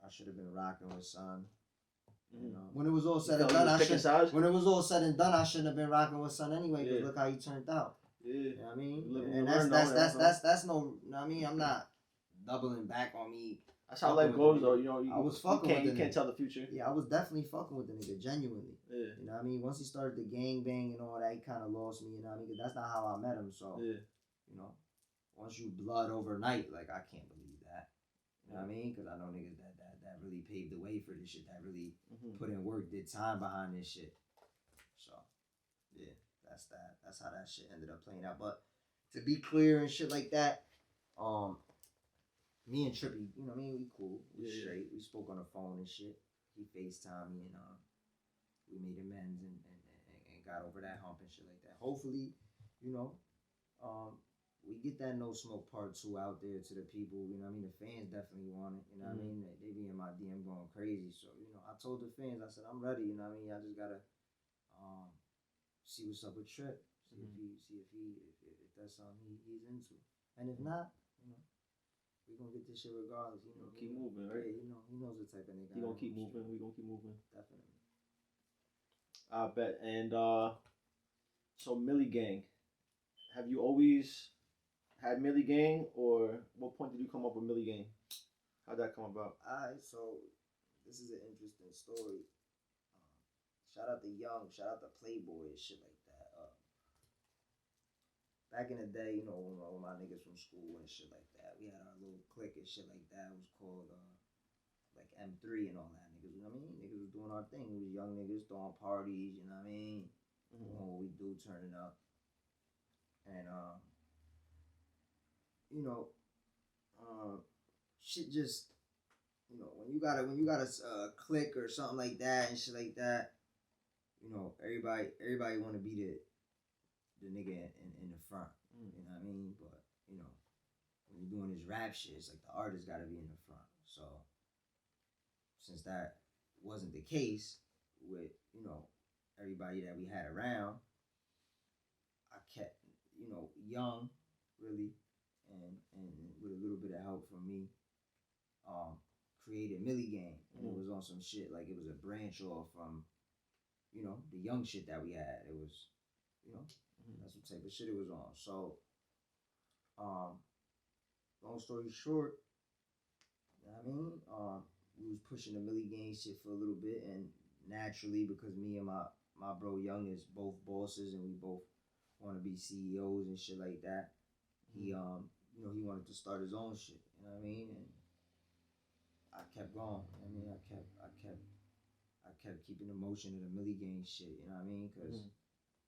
I should have been rocking with son. You know, when it was all said and done, when it was all said and done, I shouldn't have been rocking with Son anyway. Because look how he turned out. Yeah, you know what I mean, and that's no. You know what I mean, I'm not doubling back on me. That's how life goes, though. You know, I was fucking with the nigga. You can't tell the future. Yeah, I was definitely fucking with the nigga, genuinely. Yeah. You know what I mean? Once he started the gang bang and all that, he kind of lost me. You know what I mean? Because that's not how I met him. So, you know, once you blood overnight, like I can't believe that. You know what I mean? Because I know niggas that really paved the way for this shit. That really put in work, did time behind this shit. So, yeah, that's that. That's how that shit ended up playing out. But to be clear and shit like that, me and Trippie, you know what I mean? We cool. We straight. We spoke on the phone and shit. He FaceTimed me and we made amends and got over that hump and shit like that. Hopefully, you know, we get that No Smoke Part 2 out there to the people. You know what I mean? The fans definitely want it. You know what I mean? They be in my DM going crazy. So, you know, I told the fans, I said, I'm ready. You know what I mean? I just got to see what's up with Trip. See if that's something he's into. And if not, you know, we gonna get this shit regardless. You know, keep moving, right? Yeah, you know, he knows the type of nigga. He gonna keep moving. We gonna keep moving. Definitely. I bet. And so Milli Gang, have you always had Milli Gang, or what point did you come up with Milli Gang? How'd that come about? Alright, so this is an interesting story. Shout out to Young, shout out to Playboy and shit like that. Back in the day, you know, when my niggas from school and shit like that, we had our little clique and shit like that. It was called like M3 and all that. Niggas, you know what I mean? Niggas was doing our thing. We was young niggas throwing parties, you know what I mean? Doing what we do, turning up. And you know, shit just, you know, when you got a clique or something like that and shit like that, you know, everybody want to be the nigga in the front, you know what I mean? But, you know, when you're doing this rap shit, it's like the artist got to be in the front. So, since that wasn't the case with, you know, everybody that we had around, I kept, you know, Young, really, and with a little bit of help from me, created Milli Gang. And it was on some shit, like it was a branch off from, you know, the Young shit that we had. It was, you know, that's what type of shit it was on. So, long story short, you know what I mean? We was pushing the Milli Gang shit for a little bit, and naturally, because me and my bro Young is both bosses, and we both want to be CEOs and shit like that, he, you know, he wanted to start his own shit, you know what I mean? And I kept going, you know what I mean? I kept keeping the motion of the Milli Gang shit, you know what I mean? Because,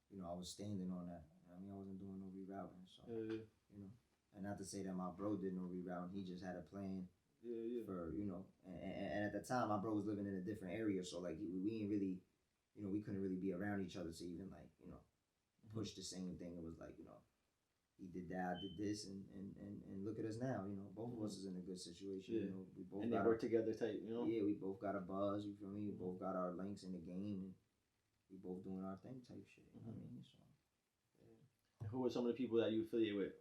you know, I was standing on that. You know what I mean? I wasn't doing no rerouting. So, you know, and not to say that my bro did no rerouting. He just had a plan for, you know, and at the time, my bro was living in a different area. So, like, we ain't really, you know, we couldn't really be around each other to even, like, you know, push the same thing. It was like, you know, he did that, I did this, and look at us now. You know, both of us is in a good situation. You know, we both got they work together tight. You know. Yeah, we both got a buzz. You feel me? We both got our links in the game, and we both doing our thing type shit. You know what I mean? So, who are some of the people that you affiliate with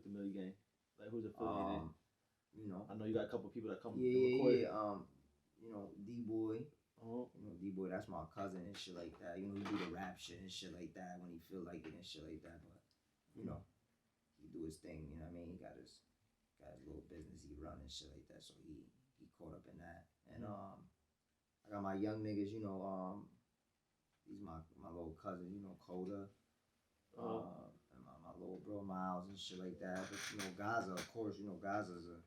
the Milli Gang? Like, who's affiliated? You know, I know you got a couple people that come. Yeah. You know, D-Boy. You know, D-Boy, that's my cousin and shit like that. You know, he do the rap shit and shit like that when he feel like it and shit like that. But, you know, he do his thing. You know what I mean? He got his little business he run and shit like that. So he caught up in that. And I got my young niggas. You know, he's my little cousin. You know, Coda. And my little bro Miles and shit like that. But, you know, Gaza, of course, you know, Gaza's a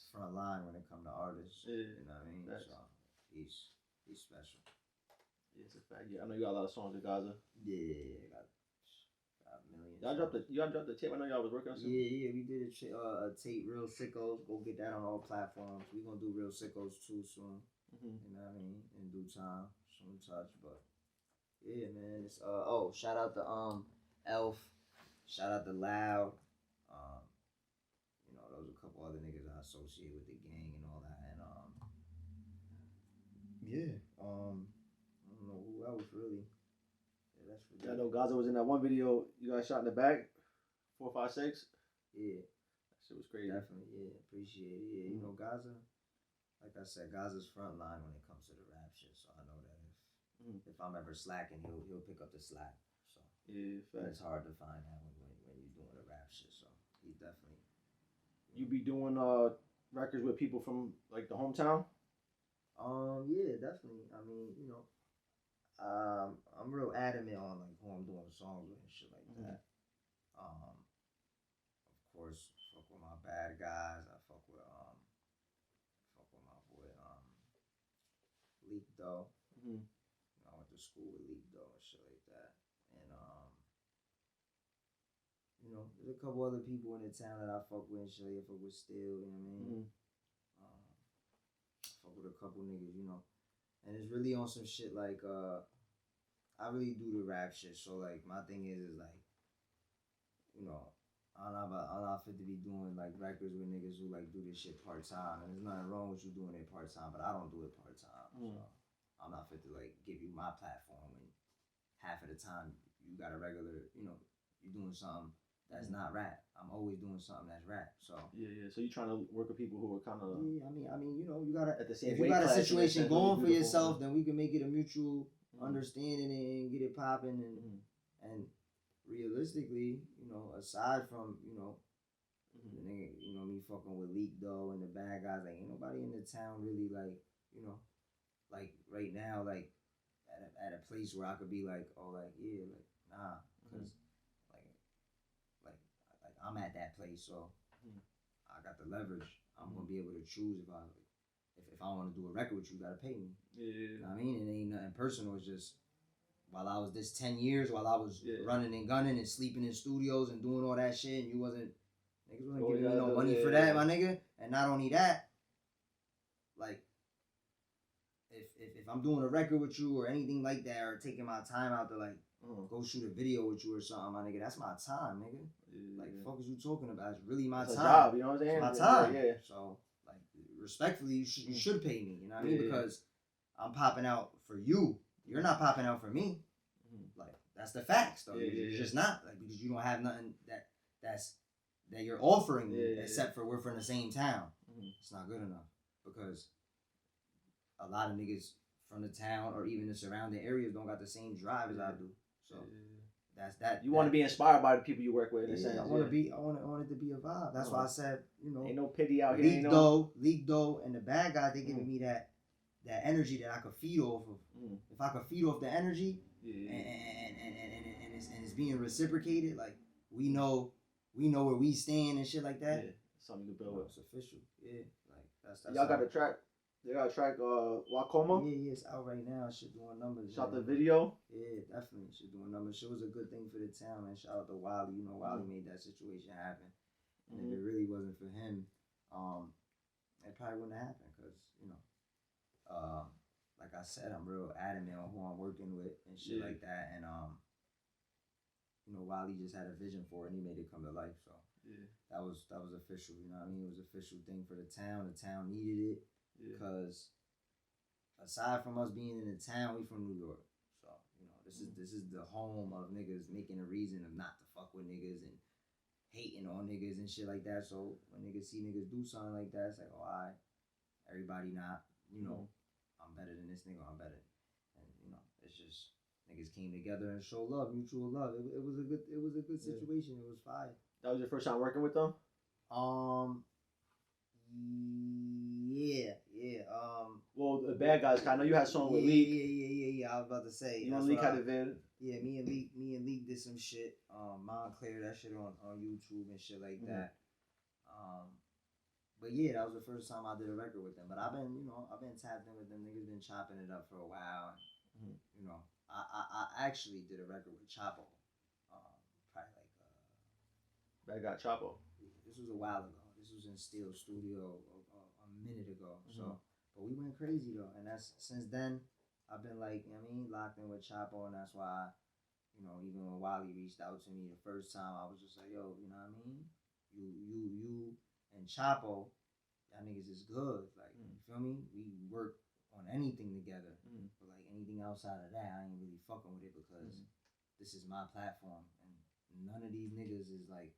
front line when it come to artists. You know what I mean? So he's special. Yeah, it's a fact. Yeah, I know you got a lot of songs with Gaza. Yeah, got millions. Y'all dropped the tape. I know y'all was working on something. Yeah, we did a tape, Real Sickos. Go get that on all platforms. We gonna do Real Sickos too soon. You know what I mean? In due time, soon touch. But yeah, man. It's shout out to Elf. Shout out to Loud. You know, those are a couple other niggas I associate with the gang and all that. And I don't know who else really. Yeah, that's for I know Gaza was in that one video you guys shot in the back, 456. Yeah, that shit was crazy. Definitely, yeah, appreciate it. Yeah, you know Gaza. like I said, Gaza's front line when it comes to the rap shit. So I know that if I'm ever slacking, he'll pick up the slack. So yeah, it's hard to find that when you're doing the rap shit. So he definitely. You be doing records with people from like the hometown? Yeah, definitely. I mean, you know, I'm real adamant on like who I'm doing songs with and shit like that. Of course, fuck with my bad guys. I fuck with my boy Leak Doe. I went to school with Leak Doe and shit like that. And you know, there's a couple other people in the town that I fuck with and shit. I fuck with Steel, you know what I mean? Fuck with a couple niggas, you know. And it's really on some shit like I really do the rap shit. So like my thing is like, you know, I'm not fit to be doing like records with niggas who like do this shit part time. And there's nothing wrong with you doing it part time, but I don't do it part time. So I'm not fit to like give you my platform when half of the time you got a regular, you know, you're doing something that's not rap. I'm always doing something that's rap. So yeah. So you trying to work with people who are kind of I mean, you know, you gotta at the same. If you got a situation going for yourself, then we can make it a mutual understanding and get it popping. And realistically, you know, aside from you know, the nigga, you know, me fucking with Leak Doe and the bad guys, like ain't nobody in the town really like, you know, like right now, like at a place where I could be like, oh, like yeah, like nah, because. Like I'm at that place, so I got the leverage. I'm gonna be able to choose if I want to do a record with you, you gotta pay me. Yeah. You know what I mean? It ain't nothing personal. It's just while I was this 10 years, while I was running and gunning and sleeping in studios and doing all that shit, and niggas wasn't giving me no money for that, my nigga. And not only that, like if I'm doing a record with you or anything like that, or taking my time out to like go shoot a video with you or something, my nigga, that's my time, nigga. Like, fuck is you talking about? It's really my time. Job, you know what I'm saying? It's my time. Yeah. So, like, respectfully, you should pay me. You know what I mean? Because I'm popping out for you. You're not popping out for me. Like, that's the facts, though. You're just not. Like, because you don't have nothing that you're offering me, except for we're from the same town. It's not good enough. Because a lot of niggas from the town or even the surrounding areas don't got the same drive as I do. So that's that. You want to be inspired by the people you work with in a sense. I want it to be a vibe. That's why I said, you know, ain't no pity out here. Leak Doe, and the bad guys, they giving me that energy that I could feed off of. If I could feed off the energy, and it's being reciprocated, like we know where we stand and shit like that. Yeah, something to build with. It's official. Yeah, like that's. Y'all got a track. They got a track, Wacoma? Yeah, it's out right now. Shit doing numbers. Shot the video? Yeah, definitely. Shit doing numbers. Shit was a good thing for the town, man. Shout out to Wiley. You know, Wiley made that situation happen. And if it really wasn't for him, it probably wouldn't have happened. Because, you know, like I said, I'm real adamant on who I'm working with and shit like that. And, you know, Wiley just had a vision for it and he made it come to life. So that was official. You know what I mean? It was an official thing for the town. The town needed it. Because aside from us being in the town, we from New York. So, you know, this is the home of niggas making a reason of not to fuck with niggas and hating on niggas and shit like that. So when niggas see niggas do something like that, it's like, oh, everybody not, you know, I'm better than this nigga, I'm better. And, you know, it's just niggas came together and showed love, mutual love. It was a good situation. It was fire. That was your first time working with them? Yeah. Well, the bad guys. I know you had a song with Leak. Yeah. I was about to say. You and Leak had a vid. Yeah, me and Leak did some shit. Montclair that shit on YouTube and shit like that. But yeah, that was the first time I did a record with them. But I've been tapped in with them. Niggas been chopping it up for a while. And, you know, I actually did a record with Chapo. Probably like Bad Guy Chapo. This was a while ago. This was in Steel Studio a minute ago. So, but we went crazy though, and that's since then I've been like, you know what I mean, locked in with Chapo, and that's why, you know, even when Wiley reached out to me the first time, I was just like, yo, you know what I mean, you and Chapo, y'all niggas is good. Like, you feel me? We work on anything together, but like anything outside of that, I ain't really fucking with it because this is my platform, and none of these niggas is like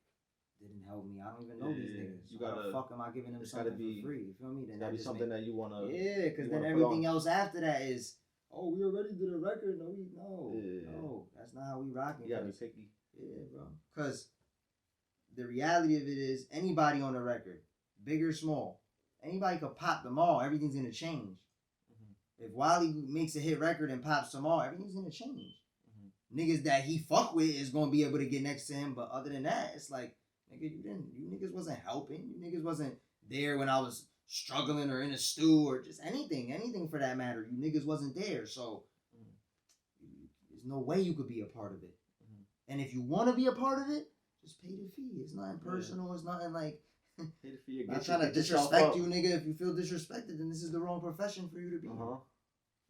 didn't help me. I don't even know these niggas. You Why gotta, the fuck am I giving them something for free? You feel me? Then gotta be something that you wanna. Yeah, because then everything else after that is, oh, we already did a record. No, that's not how we rocking. You gotta be picky. Yeah, bro. Because the reality of it is, anybody on the record, big or small, anybody could pop them all. Everything's gonna change. If Wiley makes a hit record and pops them all, everything's gonna change. Niggas that he fuck with is gonna be able to get next to him, but other than that, it's like, nigga, you niggas wasn't helping. You niggas wasn't there when I was struggling or in a stew or just anything for that matter. You niggas wasn't there, so there's no way you could be a part of it. And if you want to be a part of it, just pay the fee. It's nothing personal. It's nothing like. Pay the fee. I'm not trying to disrespect you, nigga. If you feel disrespected, then this is the wrong profession for you to be in.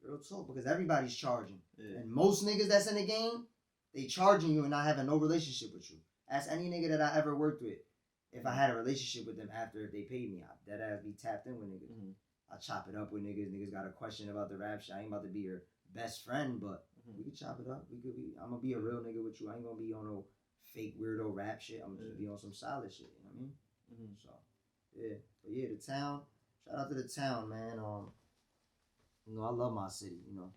Real talk, because everybody's charging. And most niggas that's in the game, they charging you and not having no relationship with you. Ask any nigga that I ever worked with if I had a relationship with them after if they paid me. I dead ass be tapped in with niggas. I chop it up with niggas. Niggas got a question about the rap shit. I ain't about to be your best friend, but we can chop it up. I'm gonna be a real nigga with you. I ain't gonna be on no fake weirdo rap shit. I'm gonna just be on some solid shit. You know what I mean? So yeah, but yeah, the town. Shout out to the town, man. You know, I love my city. You know,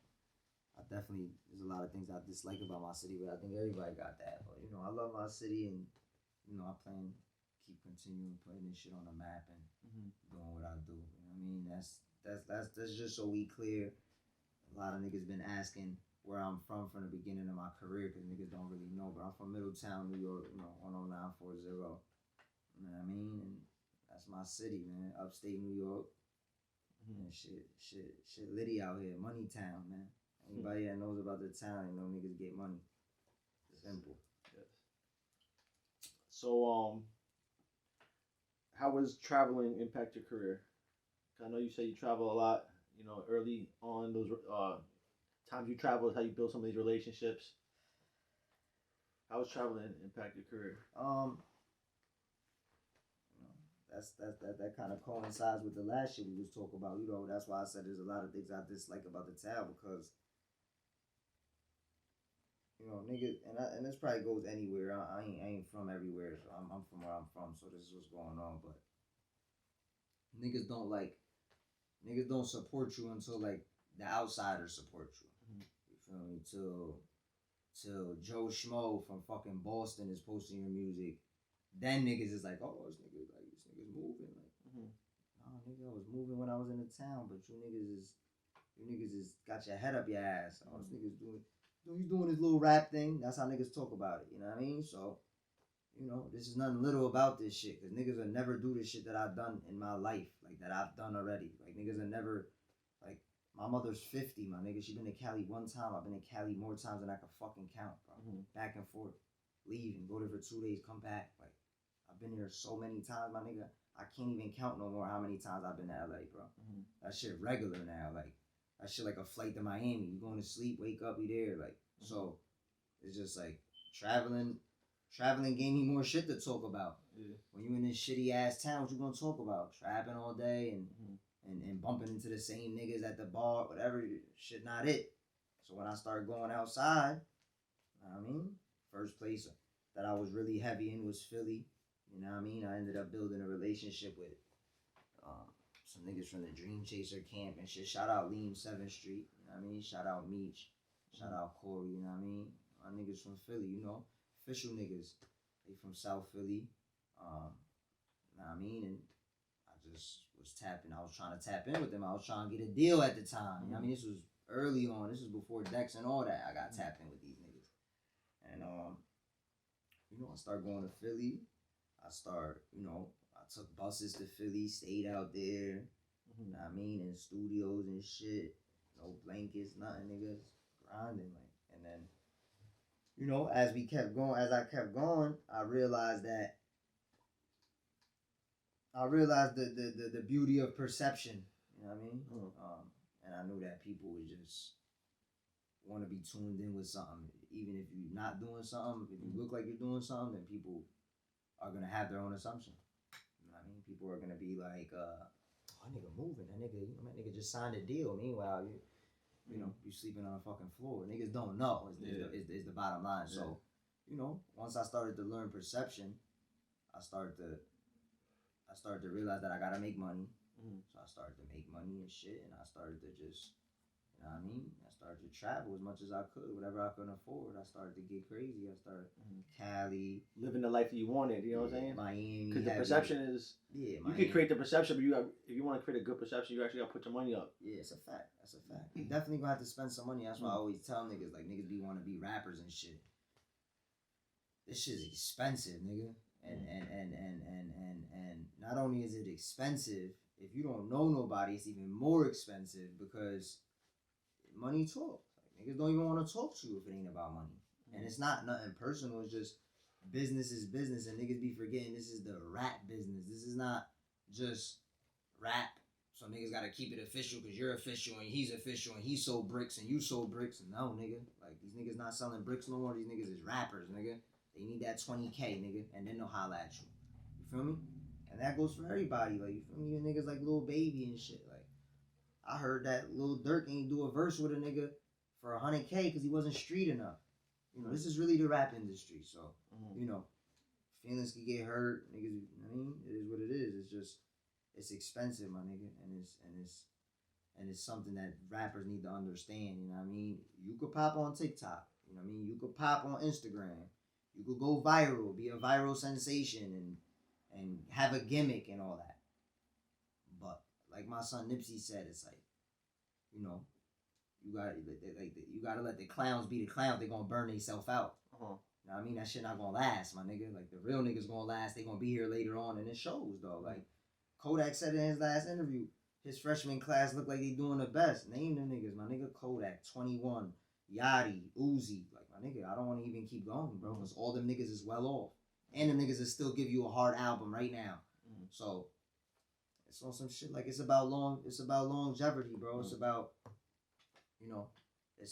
there's a lot of things I dislike about my city, but I think everybody got that. But you know, I love my city, and you know, I plan to keep continuing putting this shit on the map and doing what I do. You know what I mean? That's just so we clear. A lot of niggas been asking where I'm from the beginning of my career, because niggas don't really know. But I'm from Middletown, New York. You know, 10940. You know what I mean? And that's my city, man. Upstate New York. And shit litty out here. Money town, man. Anybody that knows about the town, you know niggas get money. Simple. Yes. So, how has traveling impact your career? I know you say you travel a lot. You know, early on, those times you travel is how you build some of these relationships. How has traveling impact your career? That kind of coincides with the last shit we was talking about. You know, that's why I said there's a lot of things I dislike about the town, because you know, niggas, and this probably goes anywhere. I ain't from everywhere, so I'm from where I'm from, so this is what's going on. But niggas don't support you until like the outsiders support you. You feel me? Till Joe Schmo from fucking Boston is posting your music, then niggas is like, oh, this nigga's moving. Like, nah, nigga, I was moving when I was in the town, but you niggas is got your head up your ass. Oh, this nigga's he's doing his little rap thing. That's how niggas talk about it. You know what I mean? So, you know, this is nothing little about this shit, because niggas will never do the shit that I've done in my life, like that I've done already. Like, niggas will never, like, my mother's 50, my nigga. She been to Cali one time. I've been to Cali more times than I can fucking count, bro. Back and forth. Leave and go there for 2 days, come back. Like, I've been here so many times, my nigga. I can't even count no more how many times I've been to LA, bro. That shit regular now. Like, that shit like a flight to Miami. You going to sleep, wake up, you there. Like, so it's just like traveling gave me more shit to talk about. When you in this shitty ass town, what you gonna talk about? Trapping all day and bumping into the same niggas at the bar, whatever. Shit not it. So when I started going outside, you know what I mean? First place that I was really heavy in was Philly. You know what I mean? I ended up building a relationship with some niggas from the Dream Chaser camp and shit. Shout out Lean 7th Street. You know what I mean? Shout out Meech. Shout out Corey. You know what I mean? My niggas from Philly, you know? Official niggas. They from South Philly. You know what I mean? And I just was tapping. I was trying to tap in with them. I was trying to get a deal at the time. You know what I mean? This was early on. This was before Dex and all that. I got tapped in with these niggas. And, you know, I started going to Philly. I took buses to Philly, stayed out there, you know what I mean, in studios and shit, no blankets, nothing, niggas, grinding, like, and then, you know, as I kept going, I realized the beauty of perception, you know what I mean, and I knew that people would just want to be tuned in with something, even if you're not doing something. If you look like you're doing something, then people are gonna have their own assumption. You know what I mean? People are gonna be like, oh, that nigga moving. That nigga just signed a deal. Meanwhile, you know, you sleeping on a fucking floor. Niggas don't know. Is the bottom line. Yeah. So, you know, once I started to learn perception, I started to realize that I gotta make money. Mm-hmm. So I started to make money and shit, and I started to just, you know what I mean? I started to travel as much as I could, whatever I could afford. I started to get crazy. I started Cali, living the life that you wanted. You know what I'm saying? Miami. Because the perception is, you can create the perception, but if you want to create a good perception, you actually got to put your money up. Yeah, it's a fact. That's a fact. You definitely gonna have to spend some money. That's why I always tell niggas, like, niggas want to be rappers and shit. This shit's expensive, nigga. And not only is it expensive, if you don't know nobody, it's even more expensive because money talks. Like, niggas don't even want to talk to you if it ain't about money. And it's not nothing personal. It's just business is business, and niggas be forgetting this is the rap business. This is not just rap. So niggas gotta keep it official because you're official and he's official and he sold bricks and you sold bricks. No, nigga. Like, these niggas not selling bricks no more. These niggas is rappers, nigga. They need that 20K, nigga, and then they'll holla at you. You feel me? And that goes for everybody. Like, you feel me? You niggas like Lil Baby and shit. Like, I heard that Lil Durk ain't do a verse with a nigga for 100K because he wasn't street enough. You know, this is really the rap industry. So, you know, feelings can get hurt. Niggas, you know what I mean? It is what it is. It's just, it's expensive, my nigga. And it's something that rappers need to understand. You know what I mean? You could pop on TikTok. You know what I mean? You could pop on Instagram. You could go viral, be a viral sensation, and have a gimmick and all that. But like my son Nipsey said, it's like, you know, you gotta let the clowns be the clowns. They gonna burn themselves out. You know what I mean? That shit not gonna last, my nigga. Like, the real niggas gonna last. They gonna be here later on, and it shows though. Like Kodak said in his last interview, his freshman class looked like they doing the best. Name them niggas, my nigga. Kodak, 21, Yachty, Uzi. Like, my nigga, I don't want to even keep going, bro, because all them niggas is well off. And them niggas will still give you a hard album right now. So it's on some shit like it's about longevity, bro. It's about, you know, I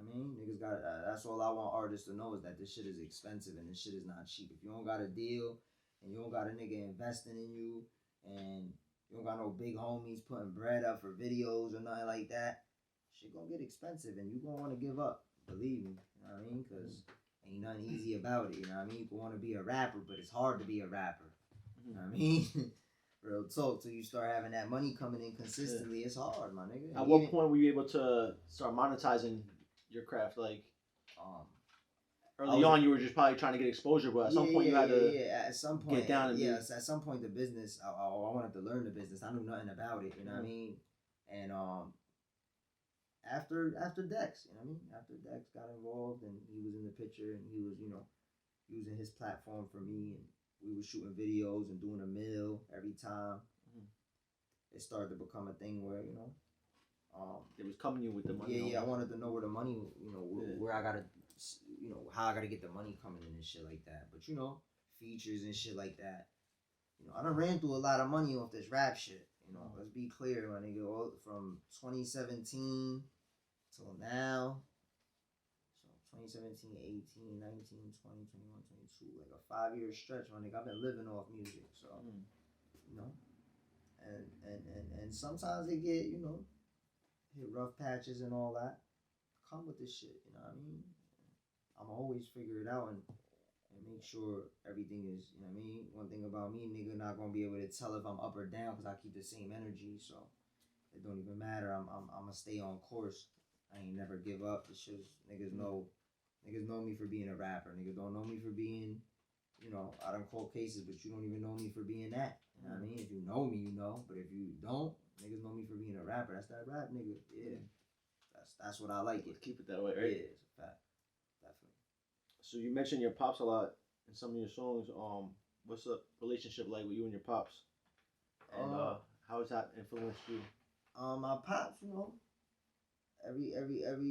mean, niggas got, that's all I want artists to know is that this shit is expensive and this shit is not cheap. If you don't got a deal and you don't got a nigga investing in you and you don't got no big homies putting bread up for videos or nothing like that, shit gonna get expensive and you gonna want to give up. Believe me, you know what I mean? Because ain't nothing easy about it, you know what I mean? You can want to be a rapper, but it's hard to be a rapper. You know what I mean? Real talk, till you start having that money coming in consistently, it's hard, my nigga. At what point were you able to start monetizing your craft? Like, early on, you were just probably trying to get exposure, but at some point you had to at some point, get down and at some point the business, I wanted to learn the business. I knew nothing about it, you know what I mean? And after Dex, you know what I mean? After Dex got involved and he was in the picture and he was, you know, using his platform for me and we were shooting videos and doing a mill every time. It started to become a thing where, you know, it was coming you with the money. Yeah, I wanted to know where the money, you know, where I gotta, you know, how I gotta get the money coming in and shit like that. But, you know, features and shit like that. You know, I done ran through a lot of money off this rap shit. You know, let's be clear, my nigga. All from 2017 till now. So 2017, 18, 19, 20, 21, 22. Like a 5-year stretch, my nigga. I've been living off music. So, you know. And sometimes they get, you know, hit rough patches and all that. Come with this shit, you know what I mean? I'm always figure it out and make sure everything is, you know what I mean? One thing about me, nigga, not gonna be able to tell if I'm up or down because I keep the same energy, so it don't even matter. I'm gonna stay on course. I ain't never give up. It's just niggas know me for being a rapper. Niggas don't know me for being, you know, I done cold cases, but you don't even know me for being that. You know what I mean? If you know me, you know. But if you don't, niggas know me for being a rapper. That's that rap nigga. Yeah. That's what I like it. Keep it that way, right? Yeah, it's a fact. Definitely. So you mentioned your pops a lot in some of your songs. What's the relationship like with you and your pops? And how has that influenced you? My pops, you know, every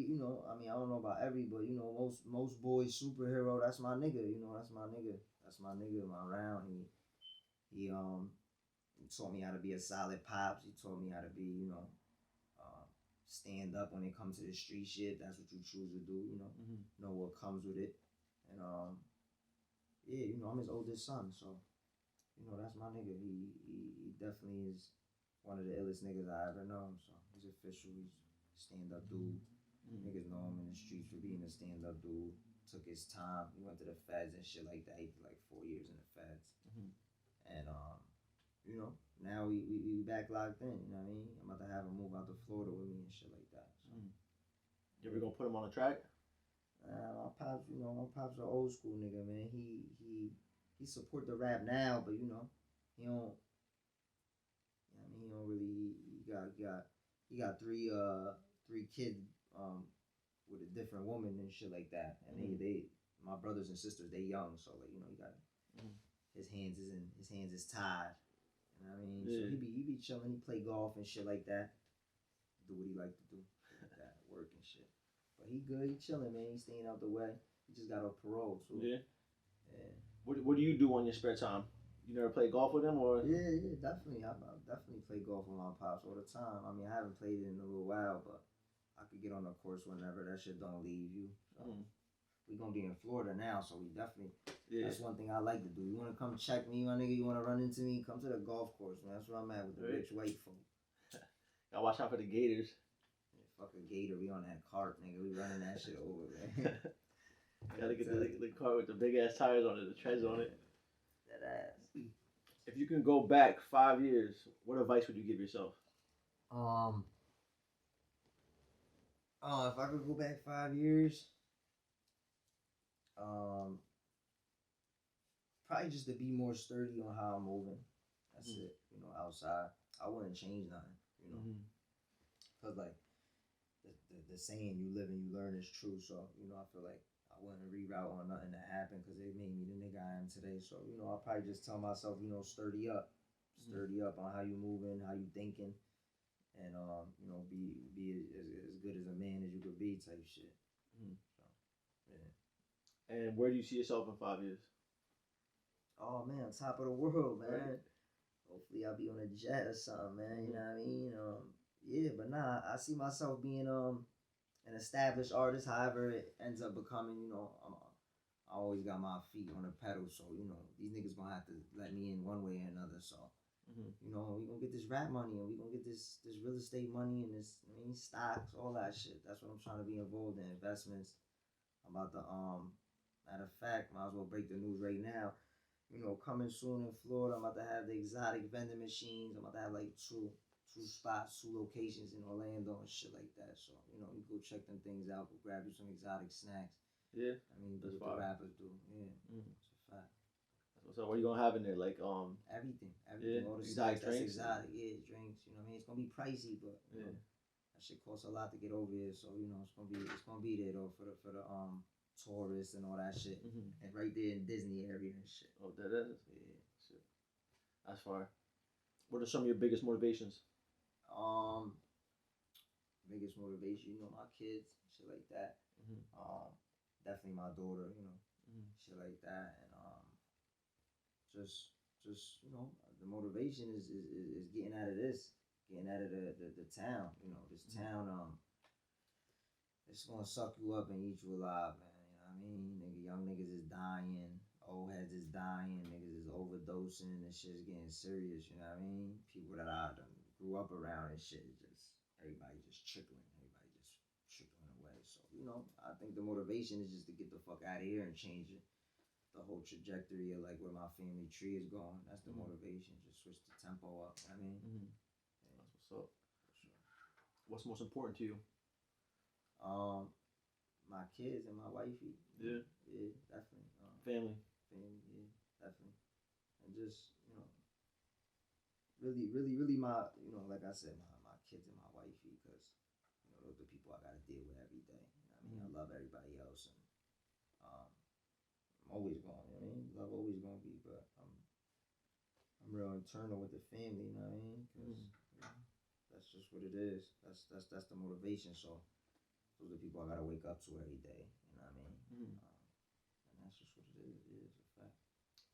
you know, I mean, I don't know about every, but you know, most boys superhero, that's my nigga, you know, that's my nigga, my round. He taught me how to be a solid pops. He taught me how to be, you know, stand up when it comes to the street shit. That's what you choose to do, you know, know what comes with it. And yeah, you know, I'm his oldest son, so you know, that's my nigga. He definitely is one of the illest niggas I ever known. So he's official. He's a stand-up dude. Niggas know him in the streets for being a stand-up dude. Took his time. He went to the feds and shit like that. He did like 4 years in the feds. you know, now we back locked in. You know what I mean? I'm about to have him move out to Florida with me and shit like that. So. You ever gonna put him on a track? My pops, you know, my pops an old school nigga, man. He support the rap now, but you know, he don't. I mean, he don't really. He got three kids with a different woman and shit like that, and they my brothers and sisters, they young, so like, you know, he got his hands is tied. You know what I mean? So he be chilling. He play golf and shit like that. Do what he like to do, like that, work and shit. But he good. He chilling, man. He staying out the way. He just got off parole. So yeah. What do you do on your spare time? You never play golf with him, or? Yeah, definitely. I definitely play golf with my pops all the time. I mean, I haven't played it in a little while, but I could get on the course whenever. That shit don't leave you. So. We gonna be in Florida now, so we definitely. Yeah. That's one thing I like to do. You wanna come check me, my nigga? You wanna run into me? Come to the golf course, man. That's where I'm at with the rich white folk. Gotta watch out for the gators. Yeah, fuck a gator. We on that cart, nigga. We running that shit over, man. Gotta get the car with the big ass tires on it, the treads on it. That ass. If you can go back 5 years, what advice would you give yourself? If I could go back 5 years, probably just to be more sturdy on how I'm moving. That's it. You know, outside, I wouldn't change nothing. You know, cause like the saying, "You live and you learn" is true. So you know, I feel like I wouldn't reroute on nothing that happened because it made me the nigga I am today. So, you know, I'll probably just tell myself, you know, sturdy up on how you moving, how you thinking, and, you know, be as good as a man as you could be type shit. So, yeah. And where do you see yourself in 5 years? Oh, man, top of the world, man. Right. Hopefully I'll be on a jet or something, man. You know what I mean? Yeah, but nah, I see myself being, an established artist, however it ends up becoming. You know, I always got my feet on the pedal, so you know these niggas gonna have to let me in one way or another. So you know, we gonna get this rap money, and we gonna get this real estate money, and this stocks, all that shit. That's what I'm trying to be involved in, investments. I'm about to matter of fact, might as well break the news right now. You know, coming soon in Florida, I'm about to have the exotic vending machines. I'm about to have like two spots, 2 locations in Orlando and shit like that. So, you know, you go check them things out, go grab you some exotic snacks. Yeah. I mean, do what the rappers do. Yeah. It's a fact. So what are you gonna have in there? Like everything. Yeah. All the exotic snacks, drinks. Exotic, yeah, drinks. You know what I mean? It's gonna be pricey, but you know, that shit costs a lot to get over here. So, you know, it's gonna be there though for the tourists and all that shit. And right there in Disney area and shit. Oh, that is? Yeah. Shit. That's far. What are some of your biggest motivations? Biggest motivation, you know, my kids, shit like that. Definitely my daughter, you know, shit like that, and just you know, the motivation is getting out of this, getting out of the town. You know, this town, it's gonna suck you up and eat you alive, man. You know what I mean? Nigga, young niggas is dying, old heads is dying, niggas is overdosing, and shit's getting serious. You know what I mean? People that I grew up around and shit, everybody just trickling away. So, you know, I think the motivation is just to get the fuck out of here and change it. The whole trajectory of like where my family tree is going. That's the motivation. Just switch the tempo up. I mean, that's what's up. Sure. What's most important to you? My kids and my wifey. Yeah, definitely. Family, yeah, definitely. And just, you know, really, my, you know, like I said, my kids and my wifey, because you know those are the people I gotta deal with every day. You know what I mean? I love everybody else, and I'm always going. You know what I mean? Love always gonna be, but I'm real internal with the family. You know what I mean? Because you know, that's just what it is. That's the motivation. So those are the people I gotta wake up to every day. You know what I mean? And that's just what it is. It is a fact.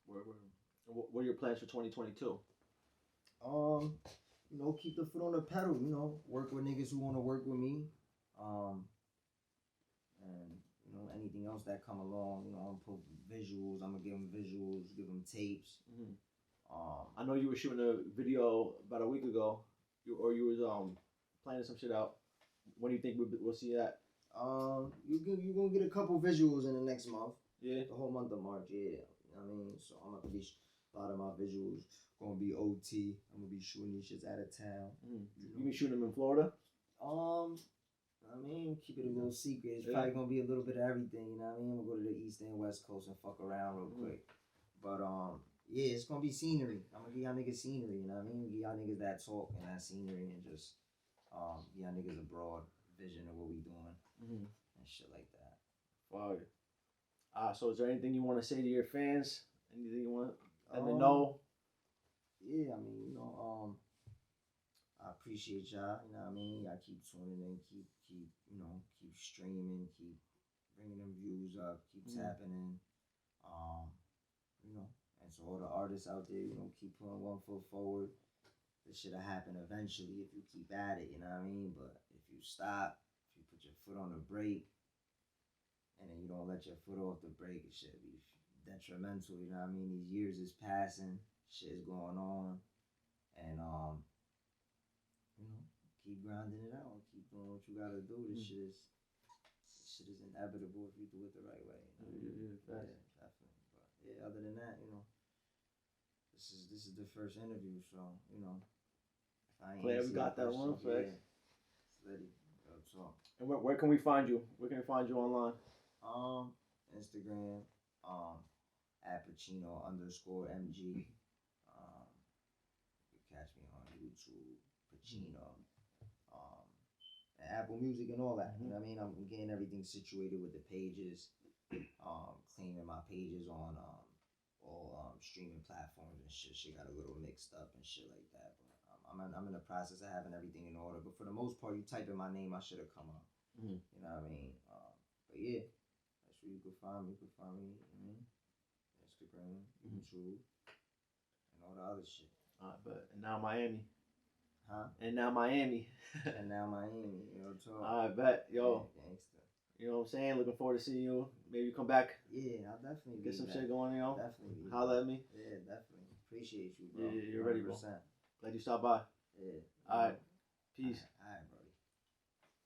What are your plans for 2022? You know, keep the foot on the pedal. You know, work with niggas who want to work with me. And you know, anything else that come along. You know, I'm gonna put visuals. I'm gonna give them visuals, give them tapes. I know you were shooting a video about a week ago. You was planning some shit out. When do you think we'll see that? You're gonna get a couple visuals in the next month. Yeah. The whole month of March. Yeah. You know what I mean, so I'm gonna be A lot of my visuals gonna be OT. I'm gonna be shooting these shits out of town. You be shooting them in Florida? I mean, keep it a little secret. It's probably gonna be a little bit of everything, you know what I mean? We'll go to the East and West Coast and fuck around real quick. But yeah, it's gonna be scenery. I'm gonna give y'all niggas scenery, you know what I mean? Give y'all niggas that talk and that scenery and just give y'all niggas a broad vision of what we doing and shit like that. Fire. So is there anything you want to say to your fans? Anything you want them to know? Yeah, I mean, you know, I appreciate y'all, you know what I mean? Y'all keep tuning in, keep streaming, keep bringing them views up, keep tapping in, you know, and so all the artists out there, you know, keep putting one foot forward. This shit'll happen eventually if you keep at it, you know what I mean? But if you stop, if you put your foot on the brake, and then you don't let your foot off the brake, it should be detrimental, you know what I mean? These years is passing, shit is going on, and you know, keep grinding it out, keep doing what you gotta do. This shit is inevitable if you do it the right way. You know? Yeah, definitely. But yeah, other than that, you know, this is the first interview, so you know, if I ain't glad we got that one. Yeah, steady. Real talk. And where can we find you? Where can we find you online? Instagram, at Pachino_MG. You can catch me on YouTube, Pachino, and Apple Music and all that. You know what I mean? I'm getting everything situated with the pages, claiming my pages on all streaming platforms and shit. Shit got a little mixed up and shit like that. But I'm in the process of having everything in order. But for the most part, you type in my name, I should have come up. You know what I mean? But yeah. That's where you can find me. You can find me Instagram, YouTube, and all the other shit. And now Miami. Huh? And now Miami. And now Miami. You know what I'm talking? I bet. Yo. Yeah, gangster. You know what I'm saying? Looking forward to seeing you. Maybe you come back. Yeah, I'll definitely get some shit going, you know? Definitely. Holla at me. Yeah, definitely. Appreciate you, bro. Yeah, you're ready, bro. 100%. Glad you stopped by. Yeah. All right. Peace.